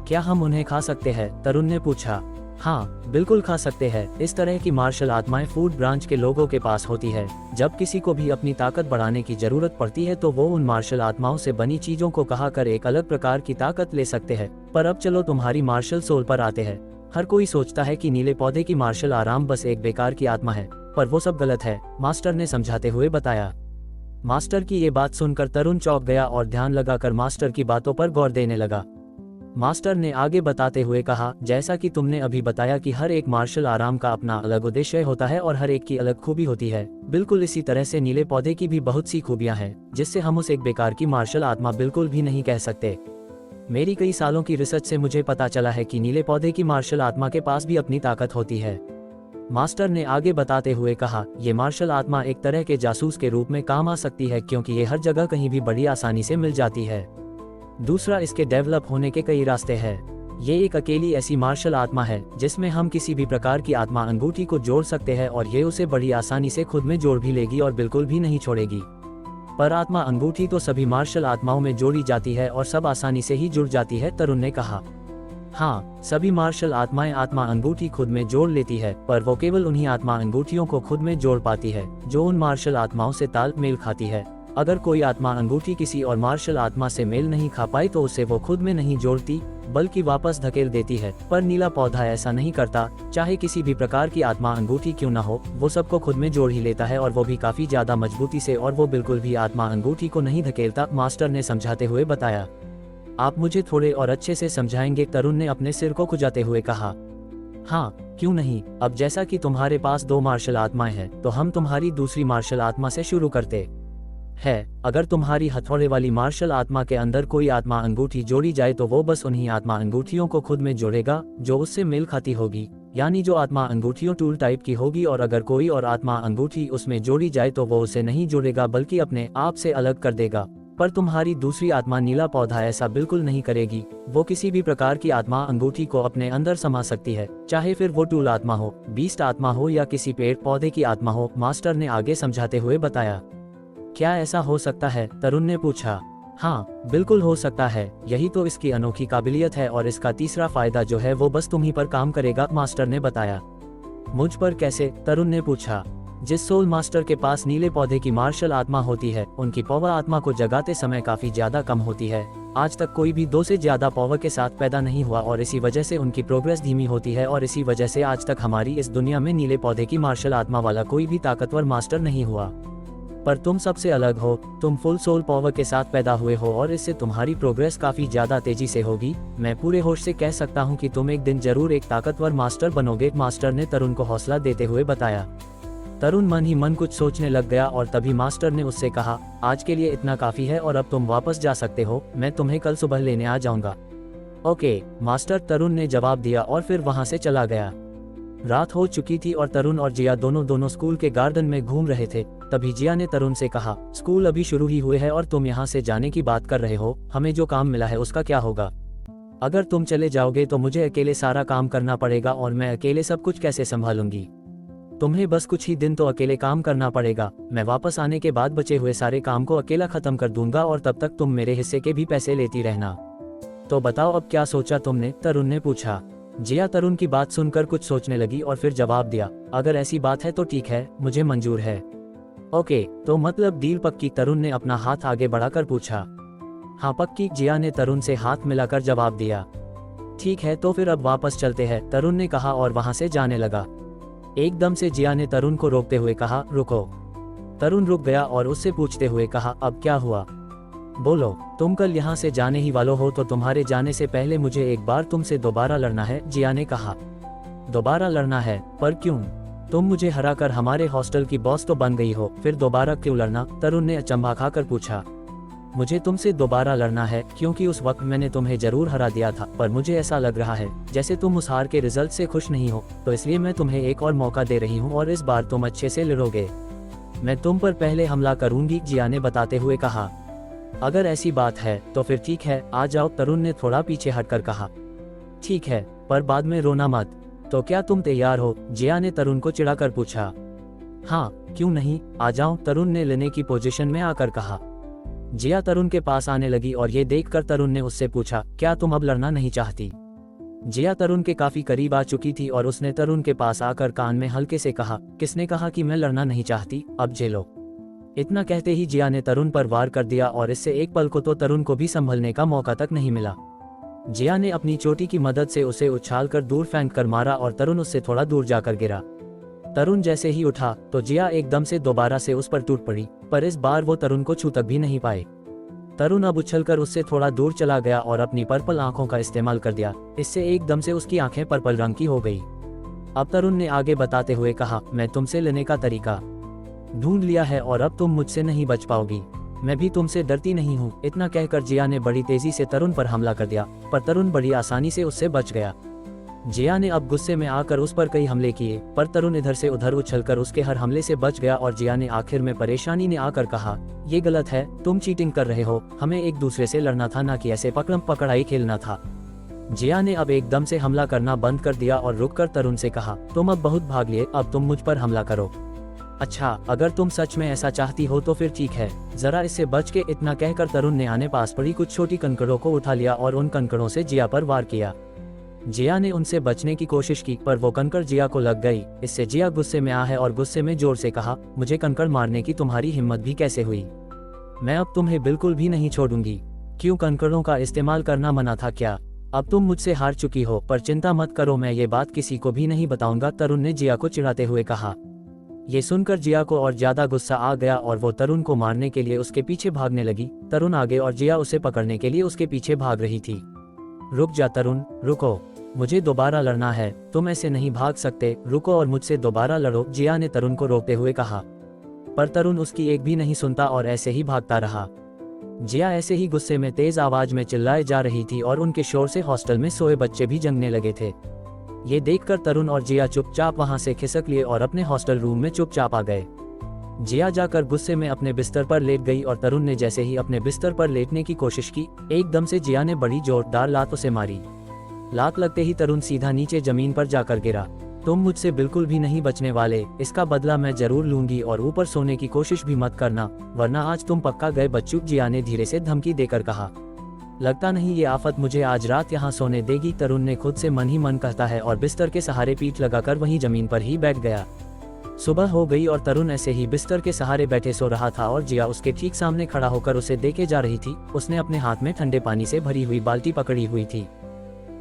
क्या हम उन्हें खा सकते हैं? तरुण ने पूछा। हाँ, बिल्कुल खा सकते हैं। इस तरह की मार्शल आत्माएं फूड ब्रांच के लोगों के पास होती है। जब किसी को भी अपनी ताकत बढ़ाने की जरूरत पड़ती है तो वो उन मार्शल आत्माओं से बनी चीजों को खाकर एक अलग प्रकार की ताकत ले सकते हैं। पर अब चलो तुम्हारी मार्शल सोल पर आते हैं। हर कोई सोचता है कि नीले पौधे की मार्शल आराम बस एक बेकार की आत्मा है, पर वो सब गलत है, मास्टर ने समझाते हुए बताया। मास्टर की ये बात सुनकर तरुण चौंक गया और ध्यान लगाकर मास्टर की बातों पर गौर देने लगा। मास्टर ने आगे बताते हुए कहा, जैसा कि तुमने अभी बताया कि हर एक मार्शल आराम का अपना अलग उद्देश्य होता है और हर एक की अलग खूबी होती है, बिल्कुल इसी तरह से नीले पौधे की भी बहुत सी खूबियां हैं, जिससे हम उस एक बेकार की मार्शल आत्मा बिल्कुल भी नहीं कह सकते। मेरी कई सालों की रिसर्च से मुझे पता चला है कि नीले पौधे की मार्शल आत्मा के पास भी अपनी ताकत होती है। मास्टर ने आगे बताते हुए कहा, ये मार्शल आत्मा एक तरह के जासूस के रूप में काम आ सकती है, क्योंकि ये हर जगह कहीं भी बड़ी आसानी से मिल जाती है। दूसरा, इसके डेवलप होने के कई रास्ते हैं। ये एक अकेली ऐसी मार्शल आत्मा है जिसमें हम किसी भी प्रकार की आत्मा अंगूठी को जोड़ सकते हैं और ये उसे बड़ी आसानी से खुद में जोड़ भी लेगी और बिल्कुल भी नहीं छोड़ेगी। पर आत्मा अंगूठी तो सभी मार्शल आत्माओं में जोड़ी जाती है और सब आसानी से ही जुड़ जाती है, तरुण ने कहा। हाँ, सभी मार्शल आत्माएं आत्मा अंगूठी खुद में जोड़ लेती है, पर वो केवल उन्हीं आत्मा अंगूठियों को खुद में जोड़ पाती है जो उन मार्शल आत्माओं से तालमेल खाती है। अगर कोई आत्मा अंगूठी किसी और मार्शल आत्मा से मेल नहीं खा पाई तो उसे वो खुद में नहीं जोड़ती बल्कि वापस धकेल देती है, पर नीला पौधा ऐसा नहीं करता। चाहे किसी भी प्रकार की आत्मा अंगूठी क्यों न हो, वो सबको खुद में जोड़ ही लेता है और वो भी काफी ज्यादा मजबूती से, और वो बिल्कुल भी आत्मा अंगूठी को नहीं धकेलता, मास्टर ने समझाते हुए बताया। आप मुझे थोड़े और अच्छे से समझाएंगे? तरुण ने अपने सिर को खुजाते हुए कहा। हाँ, क्यों नहीं। अब जैसा कि तुम्हारे पास 2 मार्शल आत्माएं हैं, तो हम तुम्हारी दूसरी मार्शल आत्मा से शुरू करते हैं। अगर तुम्हारी हथौड़े वाली मार्शल आत्मा के अंदर कोई आत्मा अंगूठी जोड़ी जाए तो वो बस उन्हीं आत्मा अंगूठियों को खुद में जोड़ेगा जो उससे मेल खाती होगी, यानी जो आत्मा अंगूठियों टूल टाइप की होगी, और अगर कोई और आत्मा अंगूठी उसमें जोड़ी जाए तो वो उसे नहीं जोड़ेगा बल्कि अपने आप से अलग कर देगा। पर तुम्हारी दूसरी आत्मा नीला पौधा ऐसा बिल्कुल नहीं करेगी। वो किसी भी प्रकार की आत्मा अंगूठी को अपने अंदर समा सकती है, चाहे फिर वो टूल आत्मा हो, बीस्ट आत्मा हो या किसी पेड़ पौधे की आत्मा हो, मास्टर ने आगे समझाते हुए बताया। क्या ऐसा हो सकता है? तरुण ने पूछा। हाँ, बिल्कुल हो सकता है, यही तो इसकी अनोखी काबिलियत है, और इसका तीसरा फायदा जो है वो बस तुम्ही पर काम करेगा, मास्टर ने बताया। मुझ पर कैसे? तरुण ने पूछा। जिस सोल मास्टर के पास नीले पौधे की मार्शल आत्मा होती है, उनकी पावर आत्मा को जगाते समय काफी ज्यादा कम होती है। आज तक कोई भी 2 से ज्यादा पावर के साथ पैदा नहीं हुआ, और इसी वजह से उनकी प्रोग्रेस धीमी होती है, और इसी वजह से आज तक हमारी इस दुनिया में नीले पौधे की मार्शल आत्मा वाला कोई भी ताकतवर मास्टर नहीं हुआ। पर तुम सबसे अलग हो, तुम फुल सोल पावर के साथ पैदा हुए हो, और इससे तुम्हारी प्रोग्रेस काफी ज्यादा तेजी से होगी। मैं पूरे होश से कह सकता हूँ कि तुम एक दिन जरूर एक ताकतवर मास्टर बनोगे, मास्टर ने तरुण को हौसला देते हुए बताया। तरुण मन ही मन कुछ सोचने लग गया, और तभी मास्टर ने उससे कहा, आज के लिए इतना काफी है और अब तुम वापस जा सकते हो, मैं तुम्हें कल सुबह लेने आ जाऊंगा। ओके मास्टर, तरुण ने जवाब दिया और फिर वहां से चला गया। रात हो चुकी थी और तरुण और जिया दोनों स्कूल के गार्डन में घूम रहे थे। तभी जिया ने तरुण से कहा, स्कूल अभी शुरू ही हुए हैं और तुम यहाँ से जाने की बात कर रहे हो, हमें जो काम मिला है उसका क्या होगा? अगर तुम चले जाओगे तो मुझे अकेले सारा काम करना पड़ेगा, और मैं अकेले सब कुछ कैसे संभालूंगी? तुम्हें बस कुछ ही दिन तो अकेले काम करना पड़ेगा। मैं वापस आने के बाद बचे हुए सारे काम को अकेला खत्म कर दूंगा, और तब तक तुम मेरे हिस्से के भी पैसे लेती रहना। तो बताओ अब क्या सोचा तुमने? तरुण ने पूछा। जिया तरुण की बात सुनकर कुछ सोचने लगी और फिर जवाब दिया, अगर ऐसी बात है तो ठीक है, मुझे मंजूर है। ओके, तो मतलब डील पक्की? तरुण ने अपना हाथ आगे बढ़ाकर पूछा। हाँ पक्की, जिया ने तरुण से हाथ मिलाकर जवाब दिया। ठीक है, तो फिर अब वापस चलते हैं, तरुण ने कहा और वहां से जाने लगा। एकदम से जिया ने तरुण को रोकते हुए कहा, रुको। तरुण रुक गया और उससे पूछते हुए कहा, अब क्या हुआ? बोलो, तुम कल यहाँ से जाने ही वालों हो, तो तुम्हारे जाने से पहले मुझे एक बार तुमसे दोबारा लड़ना है, जिया ने कहा। दोबारा लड़ना है? पर क्यों? तुम मुझे हराकर हमारे हॉस्टल की बॉस तो बन गई हो, फिर दोबारा क्यों लड़ना? तरुण ने अचंभा खाकर पूछा। मुझे तुमसे दोबारा लड़ना है क्योंकि उस वक्त मैंने तुम्हें जरूर हरा दिया था, पर मुझे ऐसा लग रहा है जैसे तुम उस हार के रिजल्ट से खुश नहीं हो, तो इसलिए मैं तुम्हें एक और मौका दे रही हूँ और इस बार तुम अच्छे से लड़ोगे। मैं तुम पर पहले हमला करूंगी, जिया ने बताते हुए कहा। अगर ऐसी बात है तो फिर ठीक है, आ जाओ, तरुण ने थोड़ा पीछे हटकर कहा। ठीक है, पर बाद में रोना मत। तो क्या तुम तैयार हो? जिया ने तरुण को चिढ़ाकर पूछा। हाँ, क्यों नहीं, आ जाओ, तरुण ने लेने की पोजीशन में आकर कहा। जिया तरुण के पास आने लगी और ये देखकर तरुण ने उससे पूछा, क्या तुम अब लड़ना नहीं चाहती? जिया तरुण के काफी करीब आ चुकी थी और उसने तरुण के पास आकर कान में हल्के से कहा, किसने कहा कि मैं लड़ना नहीं चाहती, अब झेलो। इतना कहते ही जिया ने तरुण पर वार कर दिया और इससे एक पल को तो तरुण को भी संभलने का मौका तक नहीं मिला। जिया ने अपनी चोटी की मदद से उसे उछालकर दूर फेंक कर मारा और तरुण उससे थोड़ा दूर जाकर गिरा। तरुण जैसे ही उठा तो जिया एकदम से दोबारा से उस पर टूट पड़ी, पर इस बार वो तरुण को छू तक भी नहीं पाए। तरुण अब उछलकर उससे थोड़ा दूर चला गया और अपनी पर्पल आंखों का इस्तेमाल कर दिया, इससे एकदम से उसकी आंखें पर्पल रंग की हो गई। अब तरुण ने आगे बताते हुए कहा, मैं तुमसे लेने का तरीका ढूंढ लिया है और अब तुम मुझसे नहीं बच पाओगी, मैं भी तुमसे डरती नहीं हूँ। इतना कहकर जिया ने बड़ी तेजी से तरुण पर हमला कर दिया, पर तरुण बड़ी आसानी से उससे बच गया। जिया ने अब गुस्से में आकर उस पर कई हमले किए, पर तरुण इधर से उधर उछलकर उसके हर हमले से बच गया और जिया ने आखिर में परेशानी ने आकर कहा, ये गलत है, तुम चीटिंग कर रहे हो, हमें एक दूसरे से लड़ना था, ना कि ऐसे पकड़म पकड़ाई खेलना था। जिया ने अब एकदम से हमला करना बंद कर दिया और रुककर तरुण से कहा, तुम अब बहुत भाग लिए, अब तुम मुझ पर हमला करो। अच्छा, अगर तुम सच में ऐसा चाहती हो तो फिर ठीक है, जरा इससे बच के। इतना कहकर तरुण ने आने पास पड़ी कुछ छोटी कंकड़ों को उठा लिया और उन कंकड़ों से जिया पर वार किया। जिया ने उनसे बचने की कोशिश की, पर वो कंकड़ जिया को लग गई। इससे जिया गुस्से में आ है और गुस्से में जोर से कहा, मुझे कंकड़ मारने की तुम्हारी हिम्मत भी कैसे हुई? मैं अब तुम्हें बिल्कुल भी नहीं छोड़ूंगी। क्यों, कंकड़ों का इस्तेमाल करना मना था क्या? अब तुम मुझसे हार चुकी हो, पर चिंता मत करो, मैं ये बात किसी को भी नहीं बताऊंगा, तरुण ने जिया को चिढ़ाते हुए कहा। ये सुनकर जिया को और ज्यादा गुस्सा आ गया और वो तरुण को मारने के लिए उसके पीछे भागने लगी। तरुण आगे और जिया उसे पकड़ने के लिए उसके पीछे भाग रही थी। रुक जा तरुण, रुको, मुझे दोबारा लड़ना है, तुम ऐसे नहीं भाग सकते, रुको और मुझसे दोबारा लड़ो, जिया ने तरुण को रोकते हुए कहा। पर तरुण उसकी एक भी नहीं सुनता और ऐसे ही भागता रहा। जिया ऐसे ही गुस्से में तेज आवाज में चिल्लाए जा रही थी और उनके शोर से हॉस्टल में सोए बच्चे भी जंगने लगे थे। ये देखकर तरुण और जिया चुपचाप वहां से खिसक लिए और अपने हॉस्टल रूम में चुपचाप आ गए। जिया जाकर गुस्से में अपने बिस्तर पर लेट गई और तरुण ने जैसे ही अपने बिस्तर पर लेटने की कोशिश की, एकदम से जिया ने बड़ी जोरदार लात उसे मारी। लात लगते ही तरुण सीधा नीचे जमीन पर जाकर गिरा। तुम मुझसे बिल्कुल भी नहीं बचने वाले, इसका बदला मैं जरूर लूंगी और ऊपर सोने की कोशिश भी मत करना, वरना आज तुम पक्का गए बच्चू, जिया ने धीरे से धमकी देकर कहा। लगता नहीं ये आफत मुझे आज रात यहाँ सोने देगी, तरुण ने खुद से मन ही मन कहता है और बिस्तर के सहारे पीठ लगाकर वहीं जमीन पर ही बैठ गया। सुबह हो गई और तरुण ऐसे ही बिस्तर के सहारे बैठे सो रहा था और जिया उसके ठीक सामने खड़ा होकर उसे देखे जा रही थी। उसने अपने हाथ में ठंडे पानी से भरी हुई बाल्टी पकड़ी हुई थी।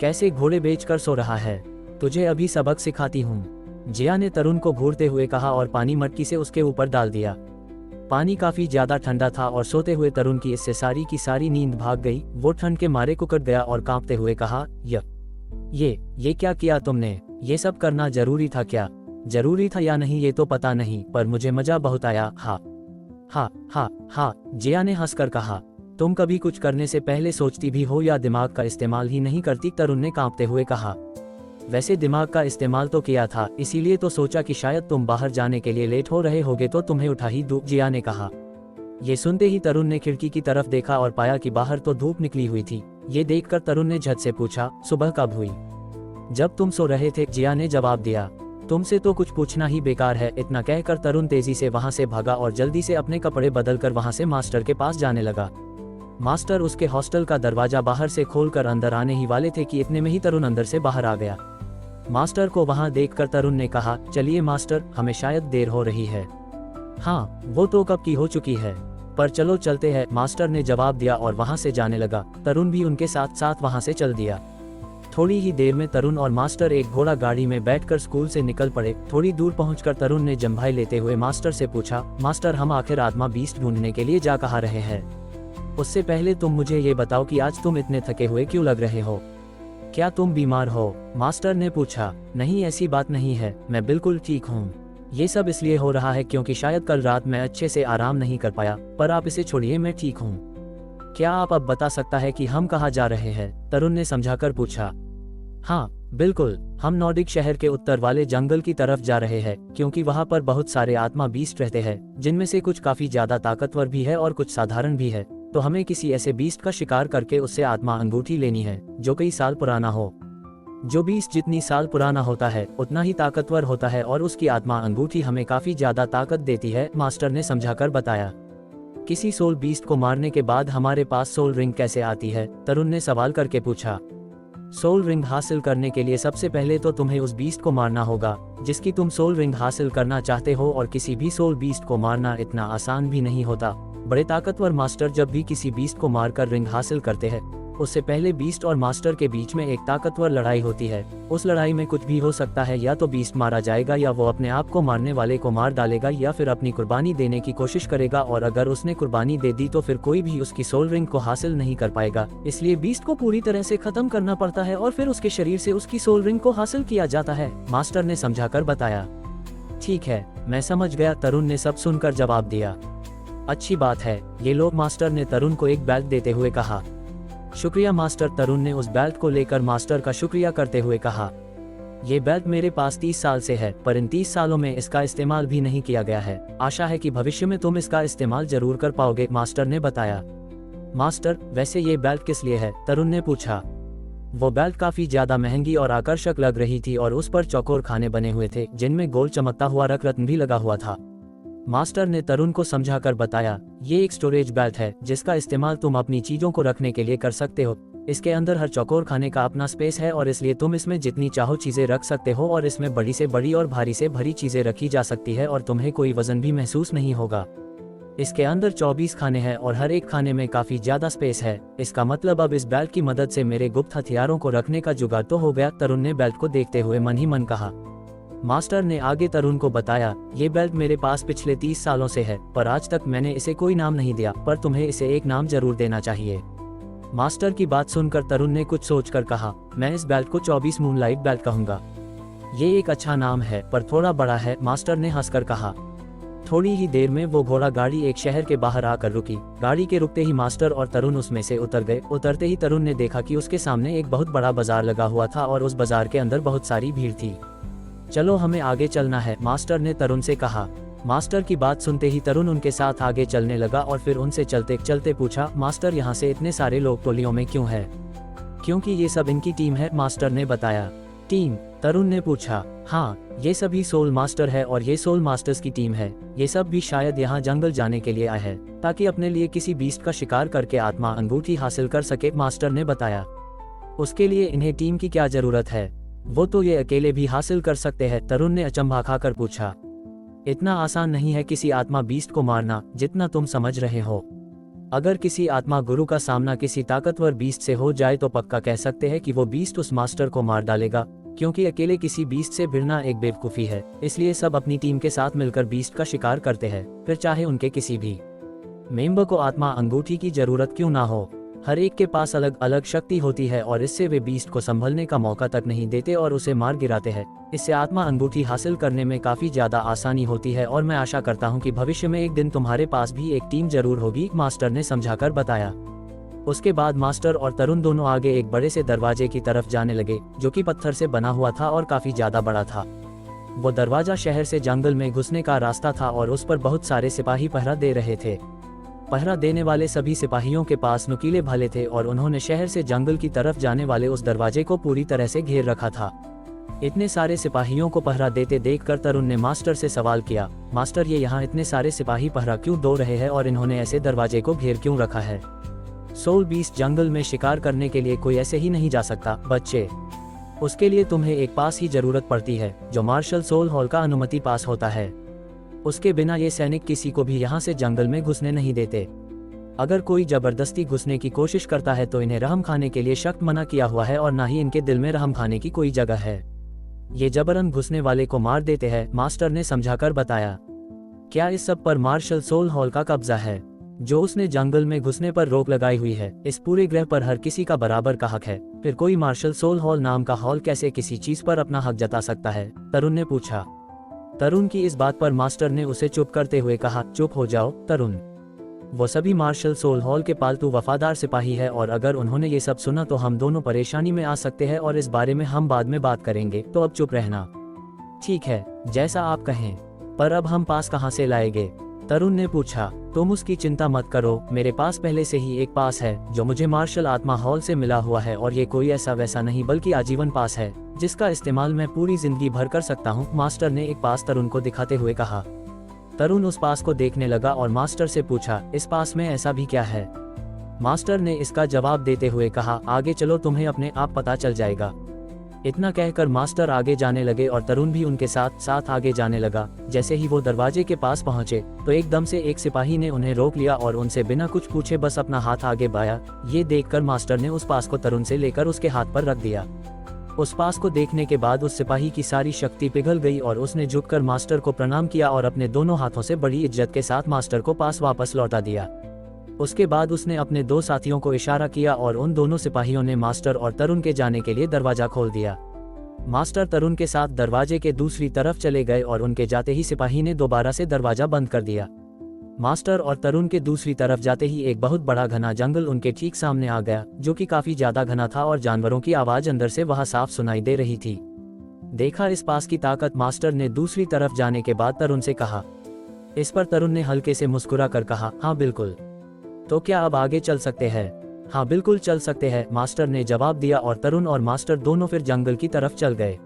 कैसे घोड़े बेचकर सो रहा है, तुझे अभी सबक सिखाती हूँ, जिया ने तरुण को घूरते हुए कहा और पानी मटकी से उसके ऊपर डाल दिया। पानी काफी ज्यादा ठंडा था और सोते हुए तरुण की इससे सारी की सारी नींद भाग गई। वो ठंड के मारे कुकड़ गया और कांपते हुए कहा, ये क्या किया तुमने, ये सब करना जरूरी था क्या? जरूरी था या नहीं ये तो पता नहीं, पर मुझे मजा बहुत आया, हा हा हा हा, जिया ने हंसकर कहा। तुम कभी कुछ करने से पहले सोचती भी हो या दिमाग का इस्तेमाल ही नहीं करती, तरुण ने कांपते हुए कहा। वैसे दिमाग का इस्तेमाल तो किया था, इसीलिए तो सोचा कि शायद तुम बाहर जाने के लिए लेट हो रहे होगे तो तुम्हें उठा ही दूं, जिया ने कहा। ये सुनते ही तरुण ने खिड़की की तरफ देखा और पाया कि बाहर तो धूप निकली हुई थी। ये देखकर तरुण ने झट से पूछा, सुबह कब हुई? जब तुम सो रहे थे, जिया ने जवाब दिया। तुमसे तो कुछ पूछना ही बेकार है, इतना कहकर तरुण तेजी से वहां से भागा और जल्दी से अपने कपड़े बदलकर वहां से मास्टर के पास जाने लगा। मास्टर उसके हॉस्टल का दरवाजा बाहर से खोलकर अंदर आने ही वाले थे कि इतने में ही तरुण अंदर से बाहर आ गया। मास्टर को वहां देखकर तरुण ने कहा, चलिए मास्टर, हमें शायद देर हो रही है। हाँ, वो तो कब की हो चुकी है, पर चलो चलते हैं, मास्टर ने जवाब दिया और वहां से जाने लगा। तरुण भी उनके साथ साथ वहां से चल दिया। थोड़ी ही देर में तरुण और मास्टर एक घोड़ा गाड़ी में बैठकर स्कूल से निकल पड़े। थोड़ी दूर पहुंचकर तरुण ने जम्भाई लेते हुए मास्टर से पूछा, मास्टर हम आखिर आत्मा बीस्ट ढूंढने के लिए जा कहाँ रहे हैं? उससे पहले तुम मुझे ये बताओ कि आज तुम इतने थके हुए क्यों लग रहे हो? क्या तुम बीमार हो? मास्टर ने पूछा। नहीं, ऐसी बात नहीं है, मैं बिल्कुल ठीक हूँ। ये सब इसलिए हो रहा है क्योंकि शायद कल रात मैं अच्छे से आराम नहीं कर पाया, पर आप इसे छोड़िए, मैं ठीक हूँ। क्या आप अब बता सकता है कि हम कहाँ जा रहे हैं? तरुण ने समझाकर पूछा। हाँ बिल्कुल, हम नॉर्डिक शहर के उत्तर वाले जंगल की तरफ जा रहे हैं, क्योंकि वहाँ पर बहुत सारे आत्मा बीस्ट रहते हैं, जिनमें से कुछ काफी ज्यादा ताकतवर भी है और कुछ साधारण भी है। तो हमें किसी ऐसे बीस्ट का शिकार करके उससे आत्मा अंगूठी लेनी है जो कई साल पुराना हो। जो बीस्ट जितनी साल पुराना होता है उतना ही ताकतवर होता है और उसकी आत्मा अंगूठी हमें काफी ज्यादा ताकत देती है, मास्टर ने समझाकर बताया। किसी सोल बीस्ट को मारने के बाद हमारे पास सोल रिंग कैसे आती है? तरुण ने सवाल करके पूछा। सोल रिंग हासिल करने के लिए सबसे पहले तो तुम्हें उस बीस्ट को मारना होगा जिसकी तुम सोल रिंग हासिल करना चाहते हो, और किसी भी सोल बीस्ट को मारना इतना आसान भी नहीं होता। बड़े ताकतवर मास्टर जब भी किसी बीस्ट को मारकर रिंग हासिल करते हैं, उससे पहले बीस्ट और मास्टर के बीच में एक ताकतवर लड़ाई होती है। उस लड़ाई में कुछ भी हो सकता है, या तो बीस्ट मारा जाएगा या वो अपने आप को मारने वाले को मार डालेगा या फिर अपनी कुर्बानी देने की कोशिश करेगा, और अगर उसने कुर्बानी दे दी तो फिर कोई भी उसकी सोल रिंग को हासिल नहीं कर पाएगा। इसलिए बीस्ट को पूरी तरह से खत्म करना पड़ता है और फिर उसके शरीर से उसकी सोल रिंग को हासिल किया जाता है, मास्टर ने समझाकर बताया। ठीक है, मैं समझ गया, तरुण ने सब सुनकर जवाब दिया। अच्छी बात है, ये लो, मास्टर ने तरुण को एक बेल्ट देते हुए कहा। शुक्रिया मास्टर, तरुण ने उस बेल्ट को लेकर मास्टर का शुक्रिया करते हुए कहा। ये बेल्ट मेरे पास 30 साल से है, पर इन 30 सालों में इसका इस्तेमाल भी नहीं किया गया है। आशा है कि भविष्य में तुम इसका इस्तेमाल जरूर कर पाओगे, मास्टर ने बताया। मास्टर, वैसे ये बेल्ट किस लिए है? तरुण ने पूछा। वो बेल्ट काफी ज्यादा महंगी और आकर्षक लग रही थी और उस पर चौकोर खाने बने हुए थे जिनमें गोल चमकता हुआ रत्न भी लगा हुआ था। मास्टर ने तरुण को समझाकर बताया, ये एक स्टोरेज बेल्ट है जिसका इस्तेमाल तुम अपनी चीजों को रखने के लिए कर सकते हो। इसके अंदर हर चौकोर खाने का अपना स्पेस है और इसलिए तुम इसमें जितनी चाहो चीजें रख सकते हो, और इसमें बड़ी से बड़ी और भारी से भरी चीजें रखी जा सकती है और तुम्हें कोई वजन भी महसूस नहीं होगा। इसके अंदर 24 खाने हैं और हर एक खाने में काफी ज्यादा स्पेस है। इसका मतलब अब इस बेल्ट की मदद से मेरे गुप्त हथियारों को रखने का जुगाड़ तो हो गया, तरुण ने बेल्ट को देखते हुए मन ही मन कहा। मास्टर ने आगे तरुण को बताया, ये बेल्ट मेरे पास पिछले 30 सालों से है, पर आज तक मैंने इसे कोई नाम नहीं दिया, पर तुम्हें इसे एक नाम जरूर देना चाहिए। मास्टर की बात सुनकर तरुण ने कुछ सोचकर कहा, मैं इस बेल्ट को 24 मूनलाइट बेल्ट कहूंगा। ये एक अच्छा नाम है, पर थोड़ा बड़ा है, मास्टर ने हंसकर कहा। थोड़ी ही देर में वो घोड़ा गाड़ी एक शहर के बाहर आकर रुकी। गाड़ी के रुकते ही मास्टर और तरुण उसमें से उतर गए। उतरते ही तरुण ने देखा कि उसके सामने एक बहुत बड़ा बाजार लगा हुआ था और उस बाजार के अंदर बहुत सारी भीड़ थी। चलो हमें आगे चलना है, मास्टर ने तरुण से कहा। मास्टर की बात सुनते ही तरुण उनके साथ आगे चलने लगा और फिर उनसे चलते चलते पूछा, मास्टर यहाँ से इतने सारे लोग टोलियों में क्यों है? क्योंकि ये सब इनकी टीम है, मास्टर ने बताया। टीम? तरुण ने पूछा। हाँ, ये सभी सोल मास्टर है और ये सोल मास्टर्स की टीम है। ये सब भी शायद यहाँ जंगल जाने के लिए आए हैं, ताकि अपने लिए किसी बीस्ट का शिकार करके आत्मा अंगूठी हासिल कर सके, मास्टर ने बताया। उसके लिए इन्हें टीम की क्या जरूरत है? वो तो ये अकेले भी हासिल कर सकते हैं, तरुण ने अचंभा खाकर पूछा। इतना आसान नहीं है किसी आत्मा बीस्ट को मारना, जितना तुम समझ रहे हो। अगर किसी आत्मा गुरु का सामना किसी ताकतवर बीस्ट से हो जाए तो पक्का कह सकते हैं कि वो बीस्ट उस मास्टर को मार डालेगा, क्योंकि अकेले किसी बीस्ट से भिड़ना एक बेवकूफ़ी है। इसलिए सब अपनी टीम के साथ मिलकर बीस्ट का शिकार करते हैं, फिर चाहे उनके किसी भी मेंबर को आत्मा अंगूठी की जरूरत क्यों ना हो। हर एक के पास अलग अलग शक्ति होती है और इससे वे बीस्ट को संभलने का मौका तक नहीं देते और उसे मार गिराते हैं। इससे आत्मा अंगूठी हासिल करने में काफी ज्यादा आसानी होती है और मैं आशा करता हूँ कि भविष्य में एक दिन तुम्हारे पास भी एक टीम जरूर होगी, मास्टर ने समझाकर बताया। उसके बाद मास्टर और तरुण दोनों आगे एक बड़े से दरवाजे की तरफ जाने लगे, जो कि पत्थर से बना हुआ था और काफी ज्यादा बड़ा था। वो दरवाजा शहर से जंगल में घुसने का रास्ता था और उस पर बहुत सारे सिपाही पहरा दे रहे थे। पहरा देने वाले सभी सिपाहियों के पास नुकीले भाले थे और उन्होंने शहर से जंगल की तरफ जाने वाले उस दरवाजे को पूरी तरह से घेर रखा था। इतने सारे सिपाहियों को पहरा देते देखकर तरुण ने मास्टर से सवाल किया, मास्टर ये यहाँ इतने सारे सिपाही पहरा क्यों दे रहे हैं और इन्होंने ऐसे दरवाजे को घेर क्यों रखा है? सोल बीस्ट जंगल में शिकार करने के लिए कोई ऐसे ही नहीं जा सकता बच्चे। उसके लिए तुम्हें एक पास ही जरूरत पड़ती है, जो मार्शल सोल हॉल का अनुमति पास होता है। उसके बिना ये सैनिक किसी को भी यहाँ से जंगल में घुसने नहीं देते। अगर कोई जबरदस्ती घुसने की कोशिश करता है तो इन्हें रहम खाने के लिए सख्त मना किया हुआ है और न ही इनके दिल में रहम खाने की कोई जगह है। ये जबरन घुसने वाले को मार देते हैं, मास्टर ने समझाकर बताया। क्या इस सब पर मार्शल सोल हॉल का कब्जा है, जो उसने जंगल में घुसने पर रोक लगाई हुई है? इस पूरे ग्रह पर हर किसी का बराबर का हक है, फिर कोई मार्शल सोल हॉल नाम का हॉल कैसे किसी चीज पर अपना हक जता सकता है? तरुण ने पूछा। तरुण की इस बात पर मास्टर ने उसे चुप करते हुए कहा, चुप हो जाओ तरुण। वो सभी मार्शल सोल हॉल के पालतू वफादार सिपाही है और अगर उन्होंने ये सब सुना तो हम दोनों परेशानी में आ सकते हैं और इस बारे में हम बाद में बात करेंगे, तो अब चुप रहना। ठीक है, जैसा आप कहें, पर अब हम पास कहाँ से लाएंगे? तरुण ने पूछा। तुम उसकी चिंता मत करो, मेरे पास पहले से ही एक पास है जो मुझे मार्शल आत्मा हॉल से मिला हुआ है और ये कोई ऐसा वैसा नहीं बल्कि आजीवन पास है, जिसका इस्तेमाल मैं पूरी जिंदगी भर कर सकता हूँ, मास्टर ने एक पास तरुण को दिखाते हुए कहा। तरुण उस पास को देखने लगा और मास्टर से पूछा, इस पास में ऐसा भी क्या है? मास्टर ने इसका जवाब देते हुए कहा, आगे चलो, तुम्हें अपने आप पता चल जाएगा। इतना कहकर मास्टर आगे जाने लगे और तरुण भी उनके साथ साथ आगे जाने लगा। जैसे ही वो दरवाजे के पास पहुंचे तो एकदम से एक सिपाही ने उन्हें रोक लिया और उनसे बिना कुछ पूछे बस अपना हाथ आगे बढ़ाया। ये देखकर मास्टर ने उस पास को तरुण से लेकर उसके हाथ पर रख दिया। उस पास को देखने के बाद उस सिपाही की सारी शक्ति पिघल गई और उसने झुककर मास्टर को प्रणाम किया और अपने दोनों हाथों से बड़ी इज्जत के साथ मास्टर को पास वापस लौटा दिया। उसके बाद उसने अपने दो साथियों को इशारा किया और उन दोनों सिपाहियों ने मास्टर और तरुण के जाने के लिए दरवाजा खोल दिया। मास्टर तरुण के साथ दरवाजे के दूसरी तरफ चले गए और उनके जाते ही सिपाही ने दोबारा से दरवाजा बंद कर दिया। मास्टर और तरुण के दूसरी तरफ जाते ही एक बहुत बड़ा घना जंगल उनके ठीक सामने आ गया, जो कि काफी ज्यादा घना था और जानवरों की आवाज अंदर से वहां साफ सुनाई दे रही थी। देखा इस पास की ताकत, मास्टर ने दूसरी तरफ जाने के बाद तरुण से कहा। इस पर तरुण ने हल्के से मुस्कुरा कर कहा, हाँ बिल्कुल। तो क्या अब आगे चल सकते हैं? हाँ बिल्कुल चल सकते हैं, मास्टर ने जवाब दिया और तरुण और मास्टर दोनों फिर जंगल की तरफ चल गए।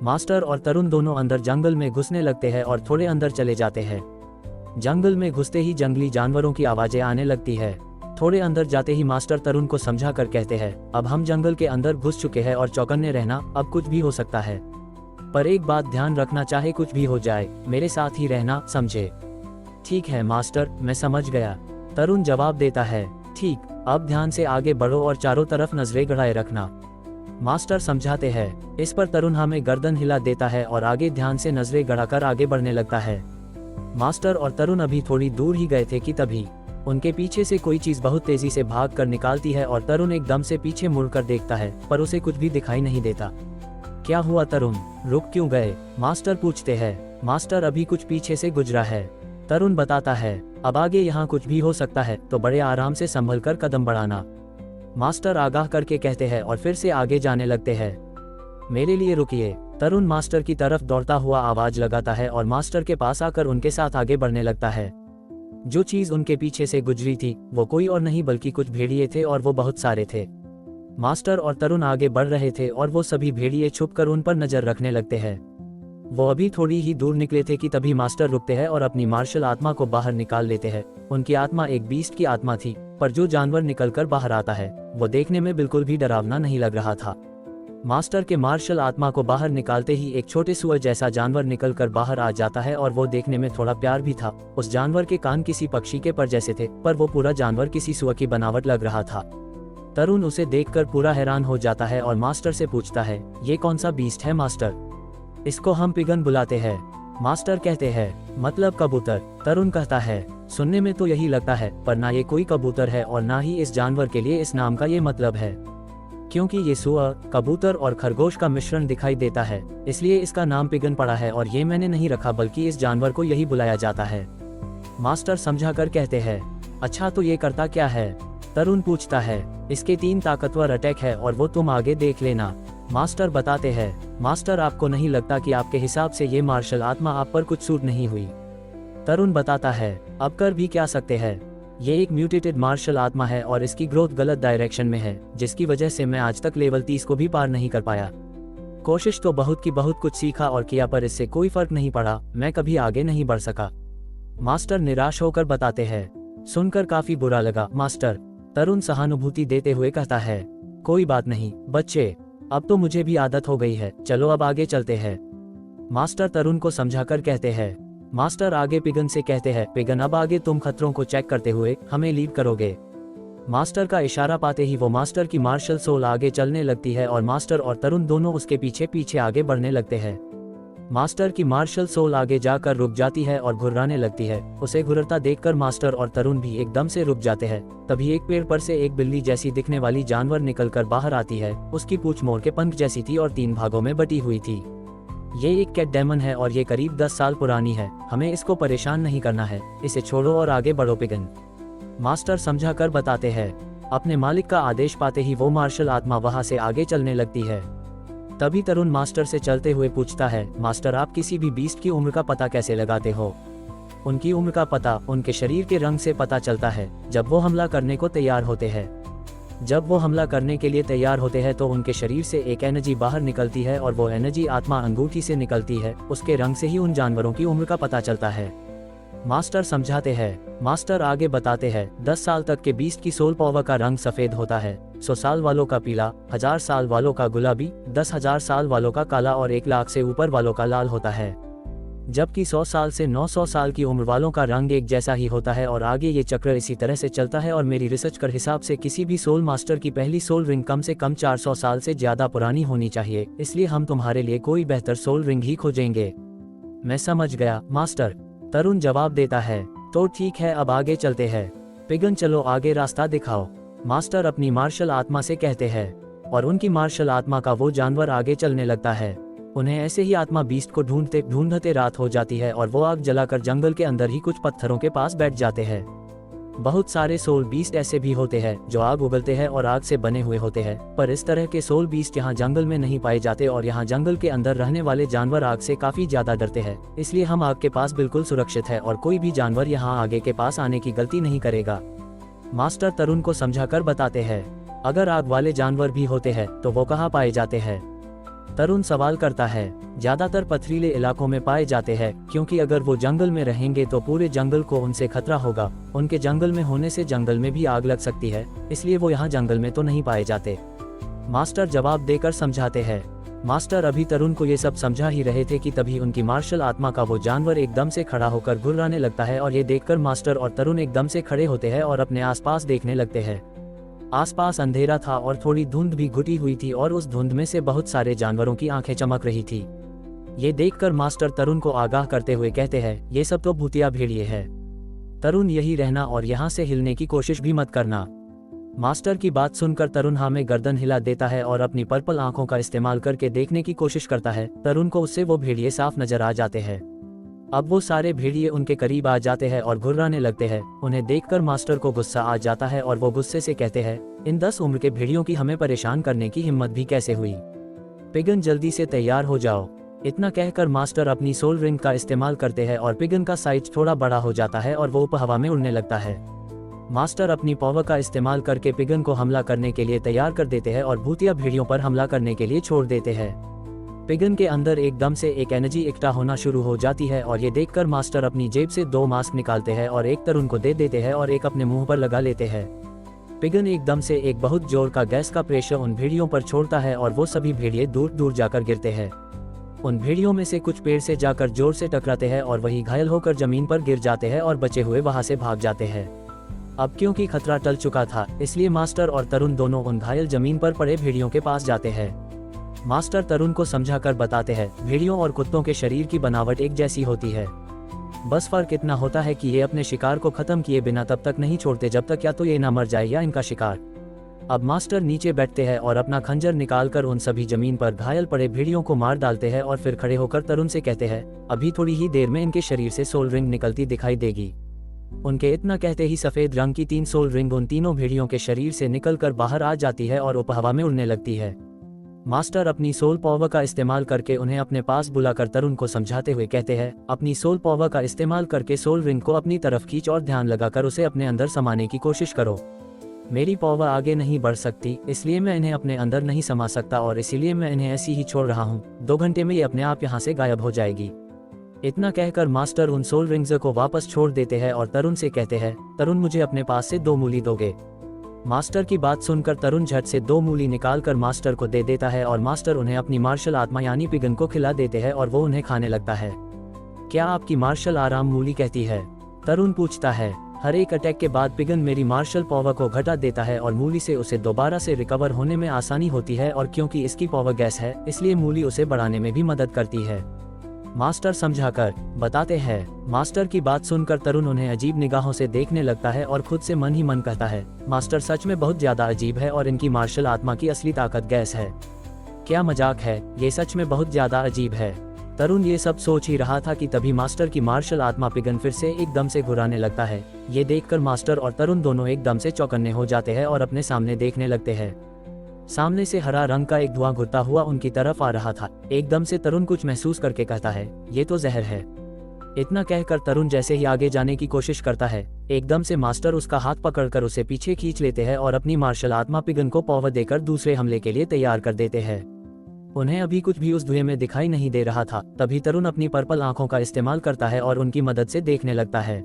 मास्टर और तरुण दोनों अंदर जंगल में घुसने लगते हैं और थोड़े अंदर चले जाते हैं। जंगल में घुसते ही जंगली जानवरों की आवाजें आने लगती है। थोड़े अंदर जाते ही मास्टर तरुण को समझा कर कहते हैं, अब हम जंगल के अंदर घुस चुके हैं और चौकन्ने रहना, अब कुछ भी हो सकता है। पर एक बात ध्यान रखना, चाहे कुछ भी हो जाए, मेरे साथ ही रहना, समझे? ठीक है मास्टर, मैं समझ गया, तरुण जवाब देता है। ठीक, अब ध्यान से आगे बढ़ो और चारों तरफ नजरें गड़ाए रखना। मास्टर समझाते हैं। इस पर तरुण हमें गर्दन हिला देता है और आगे ध्यान से नजरें गड़ाकर आगे बढ़ने लगता है। मास्टर और तरुण अभी थोड़ी दूर ही गए थे कि तभी उनके पीछे से कोई चीज बहुत तेजी से भाग कर निकालती है और तरुण एकदम से पीछे मुड़कर देखता है, पर उसे कुछ भी दिखाई नहीं देता। क्या हुआ तरुण, रुक क्यों गए? मास्टर पूछते हैं। मास्टर अभी कुछ पीछे से गुजरा है। तरुण बताता है, अब आगे यहाँ कुछ भी हो सकता है, तो बड़े आराम से संभल कर कदम बढ़ाना। मास्टर आगाह करके कहते हैं और फिर से आगे जाने लगते हैं। मेरे लिए रुकिए। तरुण मास्टर की तरफ दौड़ता हुआ आवाज लगाता है और मास्टर के पास आकर उनके साथ आगे बढ़ने लगता है। जो चीज उनके पीछे से गुजरी थी वो कोई और नहीं बल्कि कुछ भेड़िए थे और वो बहुत सारे थे। मास्टर और तरुण आगे बढ़ रहे थे और वो सभी भेड़िए छुपकर उन पर नजर रखने लगते हैं। वो अभी थोड़ी ही दूर निकले थे कि तभी मास्टर रुकते हैं और अपनी मार्शल आत्मा को बाहर निकाल लेते हैं। उनकी आत्मा एक बीस्ट की आत्मा थी, पर जो जानवर निकलकर बाहर आता है वो देखने में बिल्कुल भी डरावना नहीं लग रहा था। मास्टर के मार्शल आत्मा को बाहर निकालते ही एक छोटे सुअर जैसा जानवर निकलकर बाहर आ जाता है और वो देखने में थोड़ा प्यार भी था। उस जानवर के कान किसी पक्षी के पर जैसे थे, पर वो पूरा जानवर किसी सुअर की बनावट लग रहा था। तरुण उसे देखकर पूरा हैरान हो जाता है और मास्टर से पूछता है, ये कौन सा बीस्ट है मास्टर? इसको हम पिगन बुलाते हैं। मास्टर कहते हैं, मतलब कबूतर? तरुण कहता है, सुनने में तो यही लगता है, पर ना ये कोई कबूतर है और ना ही इस जानवर के लिए इस नाम का ये मतलब है, क्योंकि ये सुअर, कबूतर और खरगोश का मिश्रण दिखाई देता है, इसलिए इसका नाम पिगन पड़ा है और ये मैंने नहीं रखा बल्कि इस जानवर को यही बुलाया जाता है। मास्टर समझाकर कहते हैं, अच्छा तो ये करता क्या है? तरुण पूछता है, इसके 3 ताकतवर अटैक है और वो तुम आगे देख लेना। मास्टर बताते हैं। मास्टर आपको नहीं लगता कि आपके हिसाब से ये मार्शल आत्मा आप पर कुछ सूट नहीं हुई? तरुण बताता है, अब कर भी क्या सकते हैं, ये एक म्यूटेटेड मार्शल आत्मा है और इसकी ग्रोथ गलत डायरेक्शन में है, जिसकी वजह से मैं आज तक लेवल 30 को भी पार नहीं कर पाया। कोशिश तो बहुत की बहुत कुछ सीखा और किया, पर इससे कोई फर्क नहीं पड़ा, मैं कभी आगे नहीं बढ़ सका। मास्टर निराश होकर बताते हैं। सुनकर काफी बुरा लगा मास्टर। तरुण सहानुभूति देते हुए कहता है, कोई बात नहीं बच्चे, अब तो मुझे भी आदत हो गई है, चलो अब आगे चलते हैं। मास्टर तरुण को समझाकर कहते हैं। मास्टर आगे पिगन से कहते हैं, पिगन अब आगे तुम खतरों को चेक करते हुए हमें लीड करोगे। मास्टर का इशारा पाते ही वो मास्टर की मार्शल सोल आगे चलने लगती है और मास्टर और तरुण दोनों उसके पीछे पीछे आगे बढ़ने लगते हैं। मास्टर की मार्शल सोल आगे जाकर रुक जाती है और घुर्राने लगती है। उसे घुरता देखकर मास्टर और तरुण भी एकदम से रुक जाते हैं। तभी एक पेड़ पर से एक बिल्ली जैसी दिखने वाली जानवर निकलकर बाहर आती है। उसकी पूंछ मोर के पंख जैसी थी और 3 भागों में बटी हुई थी। ये एक कैट डेमन है और ये करीब 10 साल पुरानी है। हमें इसको परेशान नहीं करना है, इसे छोड़ो और आगे बढ़ो पिगन। मास्टर समझाकर बताते हैं। अपने मालिक का आदेश पाते ही वो मार्शल आत्मा वहां से आगे चलने लगती है। तभी तरुण मास्टर से चलते हुए पूछता है, मास्टर आप किसी भी बीस्ट की उम्र का पता कैसे लगाते हो? उनकी उम्र का पता उनके शरीर के रंग से पता चलता है। जब वो हमला करने को तैयार होते हैं, जब वो हमला करने के लिए तैयार होते हैं तो उनके शरीर से एक एनर्जी बाहर निकलती है और वो एनर्जी आत्मा अंगूठी से निकलती है। उसके रंग से ही उन जानवरों की उम्र का पता चलता है। मास्टर समझाते हैं। मास्टर आगे बताते हैं, 10 साल तक के बीस्ट की सोल पावर का रंग सफेद होता है, 100 साल वालों का पीला, 1000 साल वालों का गुलाबी, 10,000 साल वालों का काला और 1 लाख से ऊपर वालों का लाल होता है। जबकि 100 साल से 900 साल की उम्र वालों का रंग एक जैसा ही होता है और आगे ये चक्र इसी तरह से चलता है। और मेरी रिसर्च कर हिसाब से किसी भी सोल मास्टर की पहली सोल रिंग कम से कम 400 साल से ज्यादा पुरानी होनी चाहिए, इसलिए हम तुम्हारे लिए कोई बेहतर सोल रिंग ही खोजेंगे। मैं समझ गया मास्टर, तरुण जवाब देता है। तो ठीक है, अब आगे चलते हैं। पिगन चलो आगे रास्ता दिखाओ, मास्टर अपनी मार्शल आत्मा से कहते हैं। और उनकी मार्शल आत्मा का वो जानवर आगे चलने लगता है। उन्हें ऐसे ही आत्मा बीस्ट को ढूंढते ढूंढते रात हो जाती है और वो आग जलाकर जंगल के अंदर ही कुछ पत्थरों के पास बैठ जाते हैं। बहुत सारे सोल बीस्ट ऐसे भी होते हैं जो आग उगलते हैं और आग से बने हुए होते हैं, पर इस तरह के सोल बीस्ट यहाँ जंगल में नहीं पाए जाते और यहाँ जंगल के अंदर रहने वाले जानवर आग से काफी ज्यादा डरते हैं। इसलिए हम आग के पास बिल्कुल सुरक्षित है और कोई भी जानवर यहाँ आगे के पास आने की गलती नहीं करेगा। मास्टर तरुण को समझाकर बताते हैं। अगर आग वाले जानवर भी होते हैं तो वो कहाँ पाए जाते हैं? तरुण सवाल करता है। ज्यादातर पथरीले इलाकों में पाए जाते हैं, क्योंकि अगर वो जंगल में रहेंगे तो पूरे जंगल को उनसे खतरा होगा। उनके जंगल में होने से जंगल में भी आग लग सकती है, इसलिए वो यहाँ जंगल में तो नहीं पाए जाते। मास्टर जवाब देकर समझाते हैं। मास्टर अभी तरुण को ये सब समझा ही रहे थे कि तभी उनकी मार्शल आत्मा का वो जानवर एकदम से खड़ा होकर घुर्राने लगता है और ये देखकर मास्टर और तरुण एकदम से खड़े होते हैं और अपने आसपास देखने लगते हैं। आसपास अंधेरा था और थोड़ी धुंध भी घुटी हुई थी और उस धुंध में से बहुत सारे जानवरों की आंखें चमक रही थी। ये देखकर मास्टर तरुण को आगाह करते हुए कहते हैं, ये सब तो भूतिया भेड़िए है। तरुण, यही रहना और यहाँ से हिलने की कोशिश भी मत करना। मास्टर की बात सुनकर तरुण हाँ में गर्दन हिला देता है और अपनी पर्पल आंखों का इस्तेमाल करके देखने की कोशिश करता है। तरुण को उससे वो भेड़िए साफ नजर आ जाते हैं। अब वो सारे भेड़िए उनके करीब आ जाते हैं और घुर्राने लगते हैं। उन्हें देखकर मास्टर को गुस्सा आ जाता है और वो गुस्से से कहते हैं, इन 10 उम्र के भेड़ियों की हमें परेशान करने की हिम्मत भी कैसे हुई। पिगन, जल्दी से तैयार हो जाओ। इतना कहकर मास्टर अपनी सोल रिंग का इस्तेमाल करते हैं और पिगन का साइज थोड़ा बड़ा हो जाता है और वो ऊपर हवा में उड़ने लगता है। मास्टर अपनी पावर का इस्तेमाल करके पिगन को हमला करने के लिए तैयार कर देते हैं और भूतिया भेड़ियों पर हमला करने के लिए छोड़ देते हैं। पिगन के अंदर एकदम से एक एनर्जी इकट्ठा होना शुरू हो जाती है और ये देखकर मास्टर अपनी जेब से 2 मास्क निकालते हैं और एक तरुण को दे देते हैं और एक अपने मुंह पर लगा लेते हैं। पिगन एकदम से एक बहुत जोर का गैस का प्रेशर उन भेड़ियों पर छोड़ता है और वो सभी भेड़िए दूर दूर जाकर गिरते हैं। उन भेड़ियों में से कुछ पेड़ से जाकर जोर से टकराते हैं और वही घायल होकर जमीन पर गिर जाते हैं और बचे हुए वहां से भाग जाते हैं। अब क्योंकि खतरा टल चुका था, इसलिए मास्टर और तरुण दोनों उन घायल जमीन पर पड़े भेड़ियों के पास जाते हैं। मास्टर तरुण को समझाकर बताते हैं, भेड़ियों और कुत्तों के शरीर की बनावट एक जैसी होती है, बस फर्क इतना होता है कि ये अपने शिकार को खत्म किए बिना तब तक नहीं छोड़ते जब तक या तो ये ना मर जाए या इनका शिकार। अब मास्टर नीचे बैठते हैं और अपना खंजर निकालकर उन सभी जमीन पर घायल पड़े भेड़ियों को मार डालते हैं और फिर खड़े होकर तरुण से कहते हैं, अभी थोड़ी ही देर में इनके शरीर से सोल रिंग निकलती दिखाई देगी। उनके इतना कहते ही सफेद रंग की 3 सोल रिंग उन तीनों भेड़ियों के शरीर से निकलकर बाहर आ जाती है और ऊपर हवा में उड़ने लगती है। मास्टर अपनी सोल पावर का इस्तेमाल करके उन्हें अपने पास बुलाकर तरुण को समझाते हुए कहते हैं, अपनी सोल पावर का इस्तेमाल करके सोल रिंग को अपनी तरफ खींच और ध्यान लगाकर उसे अपने अंदर समाने की कोशिश करो। मेरी पावर आगे नहीं बढ़ सकती, इसलिए मैं इन्हें अपने अंदर नहीं समा सकता और इसीलिए मैं इन्हें ऐसी ही छोड़ रहा हूँ। 2 घंटे में ये अपने आप यहाँ से गायब हो जाएगी। इतना कहकर मास्टर उन सोल रिंग्स को वापस छोड़ देते हैं और तरुण से कहते हैं, तरुण, मुझे अपने पास से 2 मूली दोगे। मास्टर की बात सुनकर तरुण झट से 2 मूली निकालकर मास्टर को दे देता है और मास्टर उन्हें अपनी मार्शल आत्मा यानी पिगन को खिला देते हैं और वो उन्हें खाने लगता है। क्या आपकी मार्शल आराम मूली कहती है? तरुण पूछता है। हर एक अटैक के बाद पिगन मेरी मार्शल पावर को घटा देता है और मूली से उसे दोबारा से रिकवर होने में आसानी होती है और क्योंकि इसकी पावर गैस है, इसलिए मूली उसे बढ़ाने में भी मदद करती है। मास्टर समझाकर बताते हैं। मास्टर की बात सुनकर तरुण उन्हें अजीब निगाहों से देखने लगता है और खुद से मन ही मन कहता है, मास्टर सच में बहुत ज्यादा अजीब है और इनकी मार्शल आत्मा की असली ताकत गैस है। क्या मजाक है, ये सच में बहुत ज्यादा अजीब है। तरुण ये सब सोच ही रहा था कि तभी मास्टर की मार्शल आत्मा पिगन फिर से एकदम से घुराने लगता है। ये देखकर मास्टर और तरुण दोनों एकदम से चौकन्ने हो जाते हैं और अपने सामने देखने लगते हैं। सामने से हरा रंग का एक धुआं घुरता हुआ उनकी तरफ आ रहा था। एकदम से तरुण कुछ महसूस करके कहता है, ये तो जहर है। इतना कहकर तरुण जैसे ही आगे जाने की कोशिश करता है, एकदम से मास्टर उसका हाथ पकड़कर उसे पीछे खींच लेते हैं और अपनी मार्शल आत्मा पिगन को पावर देकर दूसरे हमले के लिए तैयार कर देते हैं। उन्हें अभी कुछ भी उस धुएं में दिखाई नहीं दे रहा था। तभी तरुण अपनी पर्पल आंखों का इस्तेमाल करता है और उनकी मदद से देखने लगता है।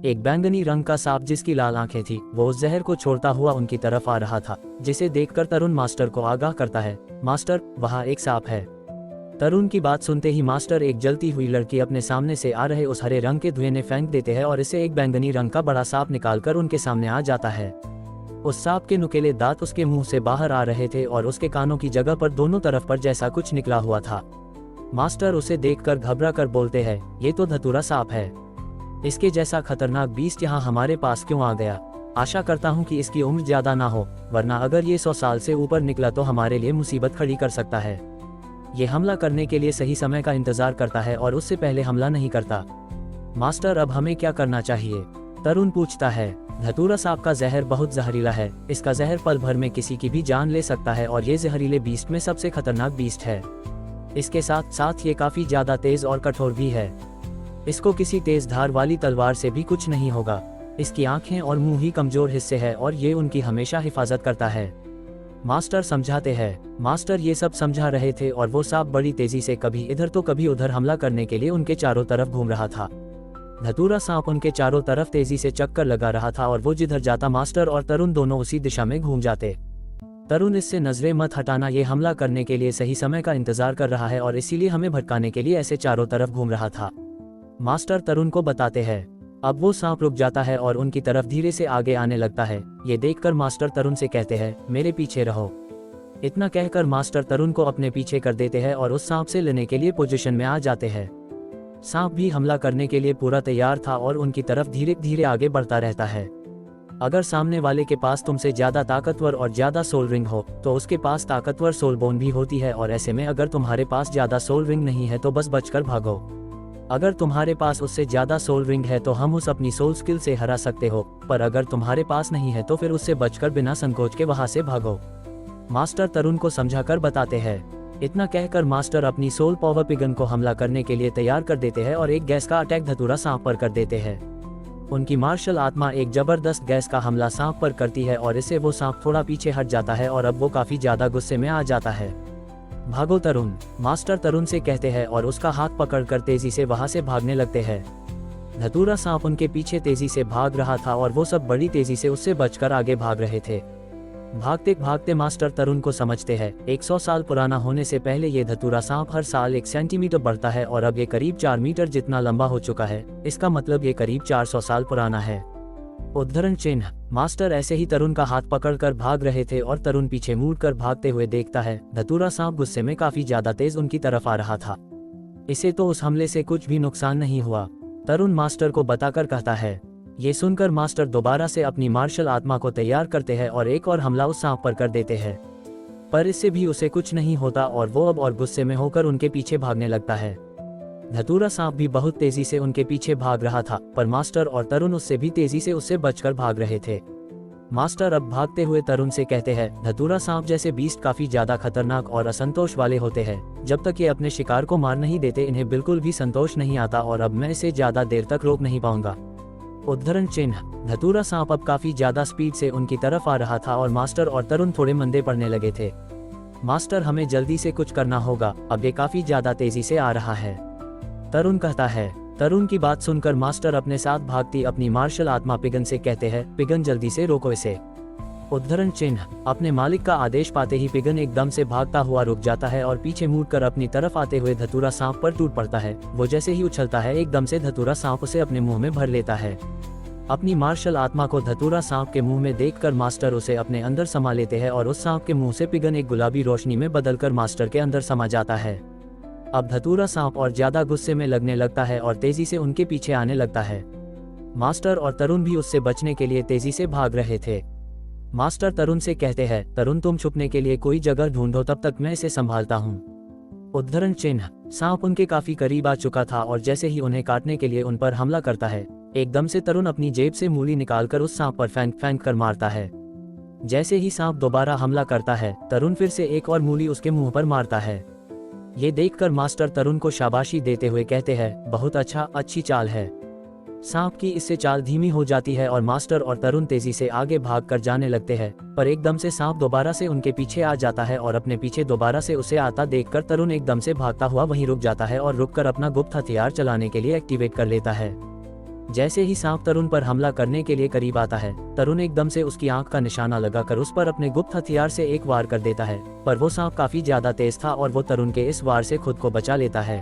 एक बैंगनी रंग का सांप जिसकी लाल आंखें थी, वो उस जहर को छोड़ता हुआ उनकी तरफ आ रहा था, जिसे देखकर तरुण मास्टर को आगाह करता है, मास्टर, वहाँ एक सांप है। तरुण की बात सुनते ही मास्टर एक जलती हुई लड़की अपने सामने से आ रहे उस हरे रंग के धुएं ने फेंक देते हैं और इसे एक बैंगनी रंग का बड़ा सांप निकालकर उनके सामने आ जाता है। उस सांप के नुकीले दांत उसके मुंह से बाहर आ रहे थे और उसके कानों की जगह पर दोनों तरफ पर जैसा कुछ निकला हुआ था। मास्टर उसे देखकर घबरा कर बोलते हैं, ये तो धतूरा सांप है। इसके जैसा खतरनाक बीस्ट यहाँ हमारे पास क्यों आ गया? आशा करता हूँ कि इसकी उम्र ज्यादा ना हो, वरना अगर ये 100 साल से ऊपर निकला तो हमारे लिए मुसीबत खड़ी कर सकता है। ये हमला करने के लिए सही समय का इंतजार करता है और उससे पहले हमला नहीं करता। मास्टर, अब हमें क्या करना चाहिए? तरुण पूछता है। धतूरा सांप का जहर बहुत जहरीला है। इसका जहर पल भर में किसी की भी जान ले सकता है और ये जहरीले बीस्ट में सबसे खतरनाक बीस्ट है। इसके साथ साथ ये काफी ज्यादा तेज और कठोर भी है। इसको किसी तेज धार वाली तलवार से भी कुछ नहीं होगा। इसकी आंखें और मुंह ही कमजोर हिस्से हैं और ये उनकी हमेशा हिफाजत करता है। मास्टर समझाते हैं। मास्टर ये सब समझा रहे थे और वो सांप बड़ी तेजी से कभी इधर तो कभी उधर हमला करने के लिए उनके चारों तरफ घूम रहा था। धतूरा सांप उनके चारों तरफ तेजी से चक्कर लगा रहा था और वो जिधर जाता मास्टर और तरुण दोनों उसी दिशा में घूम जाते। तरुण, इससे नजरें मत हटाना, ये हमला करने के लिए सही समय का इंतजार कर रहा है और इसीलिए हमें भटकाने के लिए ऐसे चारों तरफ घूम रहा था। मास्टर तरुण को बताते हैं। अब वो सांप रुक जाता है और उनकी तरफ धीरे से आगे आने लगता है। ये देखकर मास्टर तरुण से कहते हैं, मेरे पीछे रहो। इतना कहकर मास्टर तरुण को अपने पीछे कर देते हैं और उस सांप से लेने के लिए पोजीशन में आ जाते हैं। सांप भी हमला करने के लिए पूरा तैयार था और उनकी तरफ धीरे धीरे आगे बढ़ता रहता है। अगर सामने वाले के पास तुमसे ज्यादा ताकतवर और ज्यादा सोल रिंग हो तो उसके पास ताकतवर सोल बोन भी होती है, और ऐसे में अगर तुम्हारे पास ज्यादा सोल रिंग नहीं है तो बस बचकर भागो। अगर तुम्हारे पास उससे ज्यादा सोल रिंग है तो हम उस अपनी सोल स्किल से हरा सकते हो, पर अगर तुम्हारे पास नहीं है तो फिर उससे बचकर बिना संकोच के वहां से भागो। मास्टर तरुण को समझाकर बताते हैं। इतना कहकर मास्टर अपनी सोल पावर पिगन को हमला करने के लिए तैयार कर देते हैं और एक गैस का अटैक धतूरा सांप पर कर देते हैं। उनकी मार्शल आत्मा एक जबरदस्त गैस का हमला सांप पर करती है और इससे वो सांप थोड़ा पीछे हट जाता है और अब वो काफी ज्यादा गुस्से में आ जाता है। भागो तरुण, मास्टर तरुण से कहते हैं और उसका हाथ पकड़कर तेजी से वहां से भागने लगते हैं। धतूरा सांप उनके पीछे तेजी से भाग रहा था और वो सब बड़ी तेजी से उससे बचकर आगे भाग रहे थे। भागते भागते मास्टर तरुण को समझते हैं 100 साल पुराना होने से पहले ये धतूरा सांप हर साल 1 सेंटीमीटर बढ़ता है और अब ये करीब 4 मीटर जितना लंबा हो चुका है। इसका मतलब ये करीब 400 साल पुराना है। उद्धरण चिन्ह, मास्टर ऐसे ही तरुण का हाथ पकड़कर भाग रहे थे और तरुण पीछे मुड़कर भागते हुए देखता है धतूरा सांप गुस्से में काफी ज्यादा तेज उनकी तरफ आ रहा था। इसे तो उस हमले से कुछ भी नुकसान नहीं हुआ, तरुण मास्टर को बताकर कहता है। ये सुनकर मास्टर दोबारा से अपनी मार्शल आत्मा को तैयार करते हैं और एक और हमला उस सांप पर कर देते हैं, पर इससे भी उसे कुछ नहीं होता और वो अब और गुस्से में होकर उनके पीछे भागने लगता है। धतूरा सांप भी बहुत तेजी से उनके पीछे भाग रहा था, पर मास्टर और तरुण उससे भी तेजी से उससे बचकर भाग रहे थे। मास्टर अब भागते हुए तरुण से कहते हैं, धतूरा सांप जैसे बीस्ट काफी ज्यादा खतरनाक और असंतोष वाले होते हैं। जब तक ये अपने शिकार को मार नहीं देते इन्हें बिल्कुल भी संतोष नहीं आता और अब मैं इसे ज्यादा देर तक रोक नहीं पाऊंगा। उद्धरण चिन्ह, धतूरा सांप अब काफी ज्यादा स्पीड से उनकी तरफ आ रहा था और मास्टर और तरुण थोड़े मंदे पड़ने लगे थे। मास्टर, हमें जल्दी से कुछ करना होगा, अब ये काफी ज्यादा तेजी से आ रहा है, तरुण कहता है। तरुण की बात सुनकर मास्टर अपने साथ भागती अपनी मार्शल आत्मा पिगन से कहते हैं, पिगन जल्दी से रोको इसे। उद्धरण चिन्ह, अपने मालिक का आदेश पाते ही पिगन एकदम से भागता हुआ रुक जाता है और पीछे मुड़कर अपनी तरफ आते हुए धतूरा सांप पर टूट पड़ता है। वो जैसे ही उछलता है एकदम से धतूरा सांप उसे अपने मुंह में भर लेता है। अपनी मार्शल आत्मा को धतूरा सांप के मुंह में देखकर मास्टर उसे अपने अंदर समा लेते हैं और उस सांप के मुंह से पिगन एक गुलाबी रोशनी में बदलकर मास्टर के अंदर समा जाता है। अब धतूरा सांप और ज्यादा गुस्से में लगने लगता है और तेजी से उनके पीछे आने लगता है। मास्टर और तरुण भी उससे बचने के लिए तेजी से भाग रहे थे। मास्टर तरुण से कहते हैं, तरुण तुम छुपने के लिए कोई जगह ढूंढो, तब तक मैं इसे संभालता हूँ। उद्धरण चिन्ह, सांप उनके काफी करीब आ चुका था और जैसे ही उन्हें काटने के लिए उन पर हमला करता है एकदम से तरुण अपनी जेब से मूली निकालकर उस सांप पर फेंक फेंक कर मारता है। जैसे ही सांप दोबारा हमला करता है तरुण फिर से एक और मूली उसके मुंह पर मारता है। ये देखकर मास्टर तरुण को शाबाशी देते हुए कहते हैं, बहुत अच्छा, अच्छी चाल है। सांप की इससे चाल धीमी हो जाती है और मास्टर और तरुण तेजी से आगे भागकर जाने लगते हैं, पर एकदम से सांप दोबारा से उनके पीछे आ जाता है और अपने पीछे दोबारा से उसे आता देखकर तरुण एकदम से भागता हुआ वहीं रुक जाता है और रुककर अपना गुप्त हथियार चलाने के लिए एक्टिवेट कर लेता है। जैसे ही सांप तरुण पर हमला करने के लिए करीब आता है तरुण एकदम से उसकी आंख का निशाना लगाकर उस पर अपने गुप्त हथियार से एक वार कर देता है, पर वो सांप काफी ज्यादा तेज था और वो तरुण के इस वार से खुद को बचा लेता है।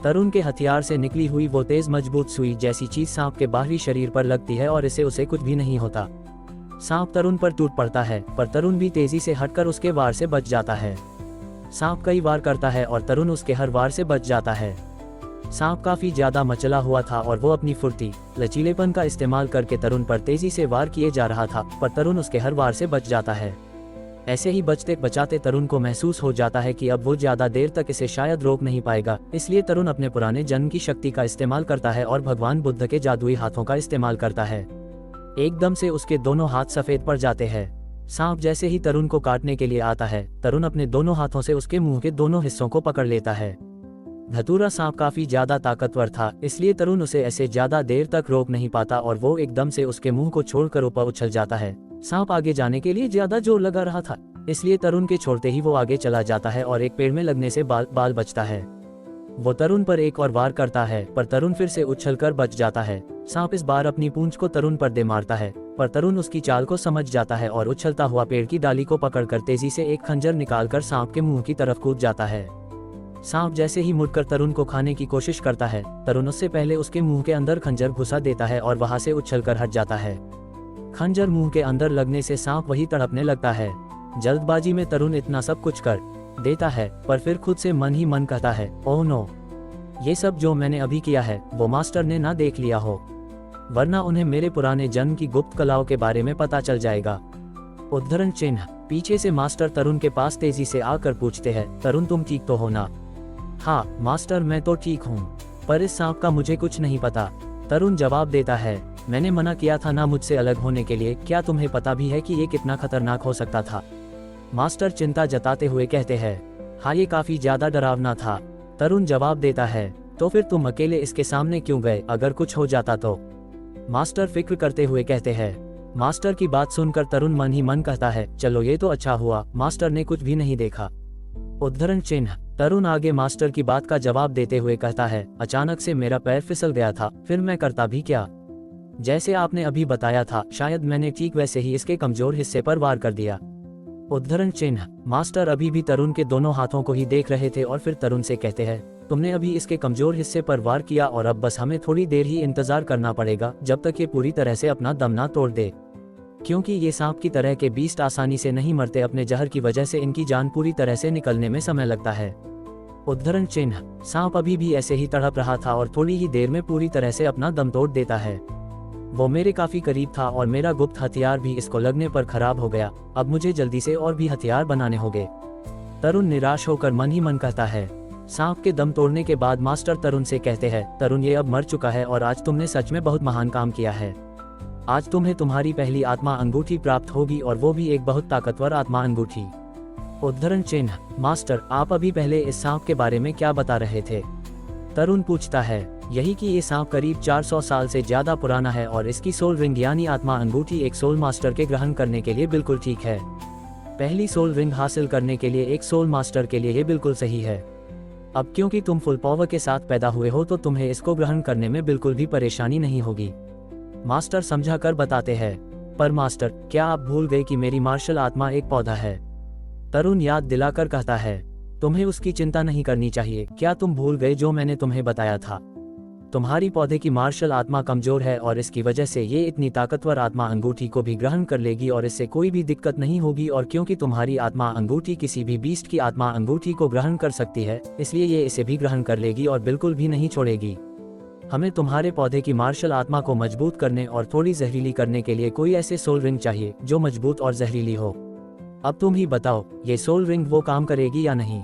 तरुण के हथियार से निकली हुई वो तेज मजबूत सुई जैसी चीज सांप के बाहरी शरीर पर लगती है और इसे उसे कुछ भी नहीं होता। सांप तरुण पर टूट पड़ता है, पर तरुण भी तेजी से हटकर उसके वार से बच जाता है। सांप कई वार करता है और तरुण उसके हर वार से बच जाता है। सांप काफी ज्यादा मचला हुआ था और वो अपनी फुर्ती, लचीलेपन का इस्तेमाल करके तरुण पर तेजी से वार किए जा रहा था, पर तरुण उसके हर वार से बच जाता है। ऐसे ही बचते बचाते तरुण को महसूस हो जाता है कि अब वो ज्यादा देर तक इसे शायद रोक नहीं पाएगा, इसलिए तरुण अपने पुराने जन्म की शक्ति का इस्तेमाल करता है और भगवान बुद्ध के जादुई हाथों का इस्तेमाल करता है। एकदम से उसके दोनों हाथ सफेद पड़ जाते हैं। सांप जैसे ही तरुण को काटने के लिए आता है तरुण अपने दोनों हाथों से उसके मुंह के दोनों हिस्सों को पकड़ लेता है। धतूरा सांप काफी ज्यादा ताकतवर था, इसलिए तरुण उसे ऐसे ज्यादा देर तक रोक नहीं पाता और वो एकदम से उसके मुंह को छोड़कर ऊपर उछल जाता है। सांप आगे जाने के लिए ज्यादा जोर लगा रहा था, इसलिए तरुण के छोड़ते ही वो आगे चला जाता है और एक पेड़ में लगने से बाल बचता है। वो तरुण पर एक और वार करता है, पर तरुण फिर से उछलकर बच जाता है। सांप इस बार अपनी पूंछ को तरुण पर दे मारता है, पर तरुण उसकी चाल को समझ जाता है और उछलता हुआ पेड़ की डाली को पकड़कर तेजी से एक खंजर निकालकर सांप के मुंह की तरफ कूद जाता है। सांप जैसे ही मुड़कर तरुण को खाने की कोशिश करता है, तरुण उससे पहले उसके मुंह के अंदर खंजर घुसा देता है और वहां से उछलकर हट जाता है। खंजर मुंह के अंदर लगने से सांप वही तड़पने लगता है। जल्दबाजी में तरुण इतना सब कुछ कर देता है, पर फिर खुद से मन ही मन कहता है, ओह नो, ये सब जो मैंने अभी किया है वो मास्टर ने ना देख लिया हो, वरना उन्हें मेरे पुराने जन्म की गुप्त कलाओं के बारे में पता चल जाएगा। उद्धरण चिन्ह। पीछे से मास्टर तरुण के पास तेजी से आकर पूछते हैं, तरुण तुम ठीक तो हो ना? हाँ मास्टर मैं तो ठीक हूँ, पर इस सांप का मुझे कुछ नहीं पता। तरुण जवाब देता है, मैंने मना किया था ना मुझसे अलग होने के लिए, क्या तुम्हें पता भी है कि ये कितना खतरनाक हो सकता था? मास्टर चिंता जताते हुए कहते हैं, हाँ ये काफी ज्यादा डरावना था। तरुण जवाब देता है, तो फिर तुम अकेले इसके सामने क्यों गए, अगर कुछ हो जाता तो? मास्टर फिक्र करते हुए कहते हैं। मास्टर की बात सुनकर तरुण मन ही मन कहता है, चलो ये तो अच्छा हुआ मास्टर ने कुछ भी नहीं देखा। उद्धरण चिन्ह। तरुण आगे मास्टर की बात का जवाब देते हुए कहता है, अचानक से मेरा पैर फिसल गया था, फिर मैं करता भी क्या? जैसे आपने अभी बताया था, शायद मैंने ठीक वैसे ही इसके कमजोर हिस्से पर वार कर दिया। उद्धरण चिन्ह। मास्टर अभी भी तरुण के दोनों हाथों को ही देख रहे थे और फिर तरुण से कहते हैं, तुमने अभी इसके कमजोर हिस्से पर वार किया और अब बस हमें थोड़ी देर ही इंतजार करना पड़ेगा जब तक ये पूरी तरह से अपना दम ना तोड़ दे, क्योंकि ये सांप की तरह के बीस्ट आसानी से नहीं मरते, अपने जहर की वजह से इनकी जान पूरी तरह से निकलने में समय लगता है। उद्धरण चिन्ह। सांप अभी भी ऐसे ही तड़प रहा था और थोड़ी ही देर में पूरी तरह से अपना दम तोड़ देता है। वो मेरे काफी करीब था और मेरा गुप्त हथियार भी इसको लगने पर खराब हो गया, अब मुझे जल्दी से और भी हथियार बनाने होंगे। तरुण निराश होकर मन ही मन कहता है। सांप के दम तोड़ने के बाद मास्टर तरुण से कहते हैं, तरुण ये अब मर चुका है और आज तुमने सच में बहुत महान काम किया है। आज तुम्हें तुम्हारी पहली आत्मा अंगूठी प्राप्त होगी और वो भी एक बहुत ताकतवर आत्मा अंगूठी। उद्धरण चिन्ह। मास्टर आप अभी पहले इस सांप के बारे में क्या बता रहे थे? तरुण पूछता है, यही कि ये सांप करीब 400 साल से ज्यादा पुराना है और इसकी सोल रिंग यानी आत्मा अंगूठी एक सोल मास्टर के ग्रहण करने के लिए बिल्कुल ठीक है। पहली सोल रिंग हासिल करने के लिए एक सोल मास्टर के लिए ये बिल्कुल सही है। अब क्योंकि तुम फुल पावर के साथ पैदा हुए हो तो तुम्हें इसको ग्रहण करने में बिल्कुल भी परेशानी नहीं होगी। मास्टर समझा कर बताते हैं, पर मास्टर क्या आप भूल गए कि मेरी मार्शल आत्मा एक पौधा है? तरुण याद दिलाकर कहता है, तुम्हें उसकी चिंता नहीं करनी चाहिए, क्या तुम भूल गए जो मैंने तुम्हें बताया था? तुम्हारी पौधे की मार्शल आत्मा कमजोर है और इसकी वजह से ये इतनी ताकतवर आत्मा अंगूठी को भी ग्रहण कर लेगी और इससे कोई भी दिक्कत नहीं होगी, और क्योंकि तुम्हारी आत्मा अंगूठी किसी भी बीस्ट की आत्मा अंगूठी को ग्रहण कर सकती है, इसलिए ये इसे भी ग्रहण कर लेगी और बिल्कुल भी नहीं छोड़ेगी। हमें तुम्हारे पौधे की मार्शल आत्मा को मजबूत करने और थोड़ी जहरीली करने के लिए कोई ऐसे सोल रिंग चाहिए जो मजबूत और जहरीली हो। अब तुम ही बताओ, ये सोल रिंग वो काम करेगी या नहीं?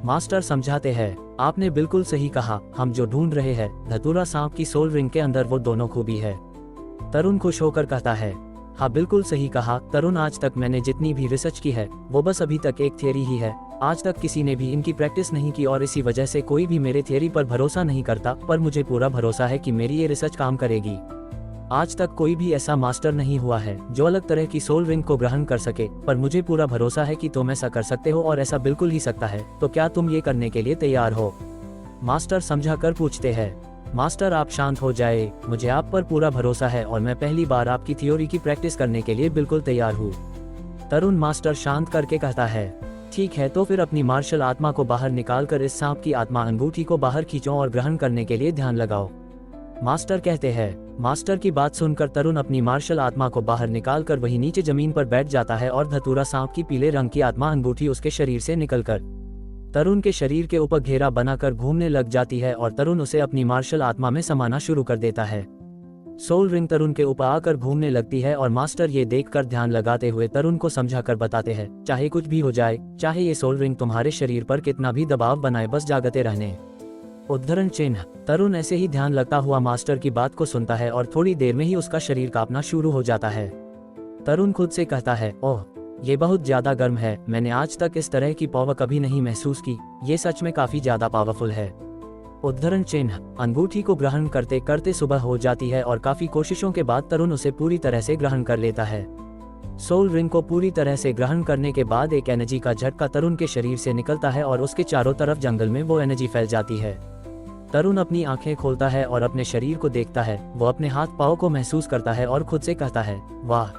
मास्टर समझाते हैं, आपने बिल्कुल सही कहा, हम जो ढूंढ रहे हैं धतूरा सांप की सोल रिंग के अंदर वो दोनों खूबी है। तरुण खुश होकर कहता है, हाँ बिल्कुल सही कहा तरुण, आज तक मैंने जितनी भी रिसर्च की है वो बस अभी तक एक थियरी ही है, आज तक किसी ने भी इनकी प्रैक्टिस नहीं की और इसी वजह से कोई भी मेरे थियरी पर भरोसा नहीं करता, पर मुझे पूरा भरोसा है कि मेरी ये रिसर्च काम करेगी। आज तक कोई भी ऐसा मास्टर नहीं हुआ है जो अलग तरह की सोल रिंग को ग्रहण कर सके, पर मुझे पूरा भरोसा है कि तुम ऐसा कर सकते हो और ऐसा बिल्कुल ही सकता है, तो क्या तुम ये करने के लिए तैयार हो? मास्टर समझा कर पूछते हैं। मास्टर आप शांत हो जाए, मुझे आप पर पूरा भरोसा है और मैं पहली बार आपकी थ्योरी की प्रैक्टिस करने के लिए बिल्कुल तैयार हूँ। तरुण मास्टर शांत करके कहता है, ठीक है तो फिर अपनी मार्शल आत्मा को बाहर निकालकर इस सांप की आत्मा अंगूठी को बाहर खींचो और ग्रहण करने के लिए ध्यान लगाओ। मास्टर कहते हैं। मास्टर की बात सुनकर तरुण अपनी मार्शल आत्मा को बाहर निकालकर वहीं नीचे जमीन पर बैठ जाता है और धतूरा सांप की पीले रंग की आत्मा अंगूठी उसके शरीर से निकलकर तरुण के शरीर के ऊपर घेरा बनाकर घूमने लग जाती है और तरुण उसे अपनी मार्शल आत्मा में समाना शुरू कर देता है। सोल रिंग तरुण के ऊपर आकर घूमने लगती है और मास्टर ये देखकर ध्यान लगाते हुए तरुण को समझाकर बताते हैं, चाहे कुछ भी हो जाए, चाहे ये सोल रिंग तुम्हारे शरीर पर कितना भी दबाव बनाए, बस जागते रहने। उद्धरण चिन्ह। तरुण ऐसे ही ध्यान लगता हुआ मास्टर की बात को सुनता है और थोड़ी देर में ही उसका शरीर कांपना शुरू हो जाता है। तरुण खुद से कहता है, ओह ये बहुत ज्यादा गर्म है, मैंने आज तक इस तरह की पावर कभी नहीं महसूस की, ये सच में काफी ज्यादा पावरफुल है। उद्धरण चिन्ह। अंगूठी को ग्रहण करते करते सुबह हो जाती है और काफी कोशिशों के बाद तरुण उसे पूरी तरह से ग्रहण कर लेता है। सोल रिंग को पूरी तरह से ग्रहण करने के बाद एक एनर्जी का झटका तरुण के शरीर से निकलता है और उसके चारों तरफ जंगल में वो एनर्जी फैल जाती है। तरुण अपनी आंखें खोलता है और अपने शरीर को देखता है, वो अपने हाथ पाँव को महसूस करता है और खुद से कहता है, वाह,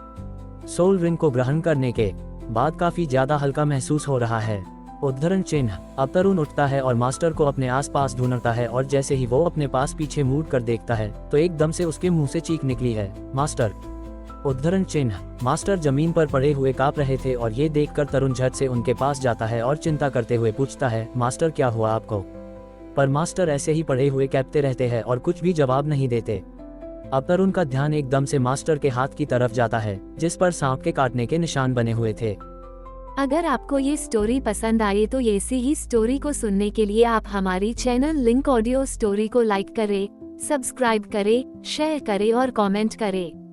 सोल रिंग को ग्रहण करने के बाद काफी ज्यादा हल्का महसूस हो रहा है। उद्धरण चिन्ह। अब तरुण उठता है और मास्टर को अपने आसपास ढूंढता है और जैसे ही वो अपने पास पीछे मुड़ कर देखता है तो एकदम से उसके मुंह से चीख निकली है, मास्टर। उद्धरण चिन्ह। मास्टर जमीन पर पड़े हुए कांप रहे थे और ये देखकर तरुण झट से उनके पास जाता है और चिंता करते हुए पूछता है, मास्टर क्या हुआ आपको? पर मास्टर ऐसे ही पड़े हुए कैपते रहते हैं और कुछ भी जवाब नहीं देते। अब तरुण का ध्यान एकदम से मास्टर के हाथ की तरफ जाता है जिस पर सांप के काटने के निशान बने हुए थे। अगर आपको ये स्टोरी पसंद आए तो ऐसी ही स्टोरी को सुनने के लिए आप हमारी चैनल लिंक ऑडियो स्टोरी को लाइक करें, सब्सक्राइब करें, शेयर करें और कमेंट करें।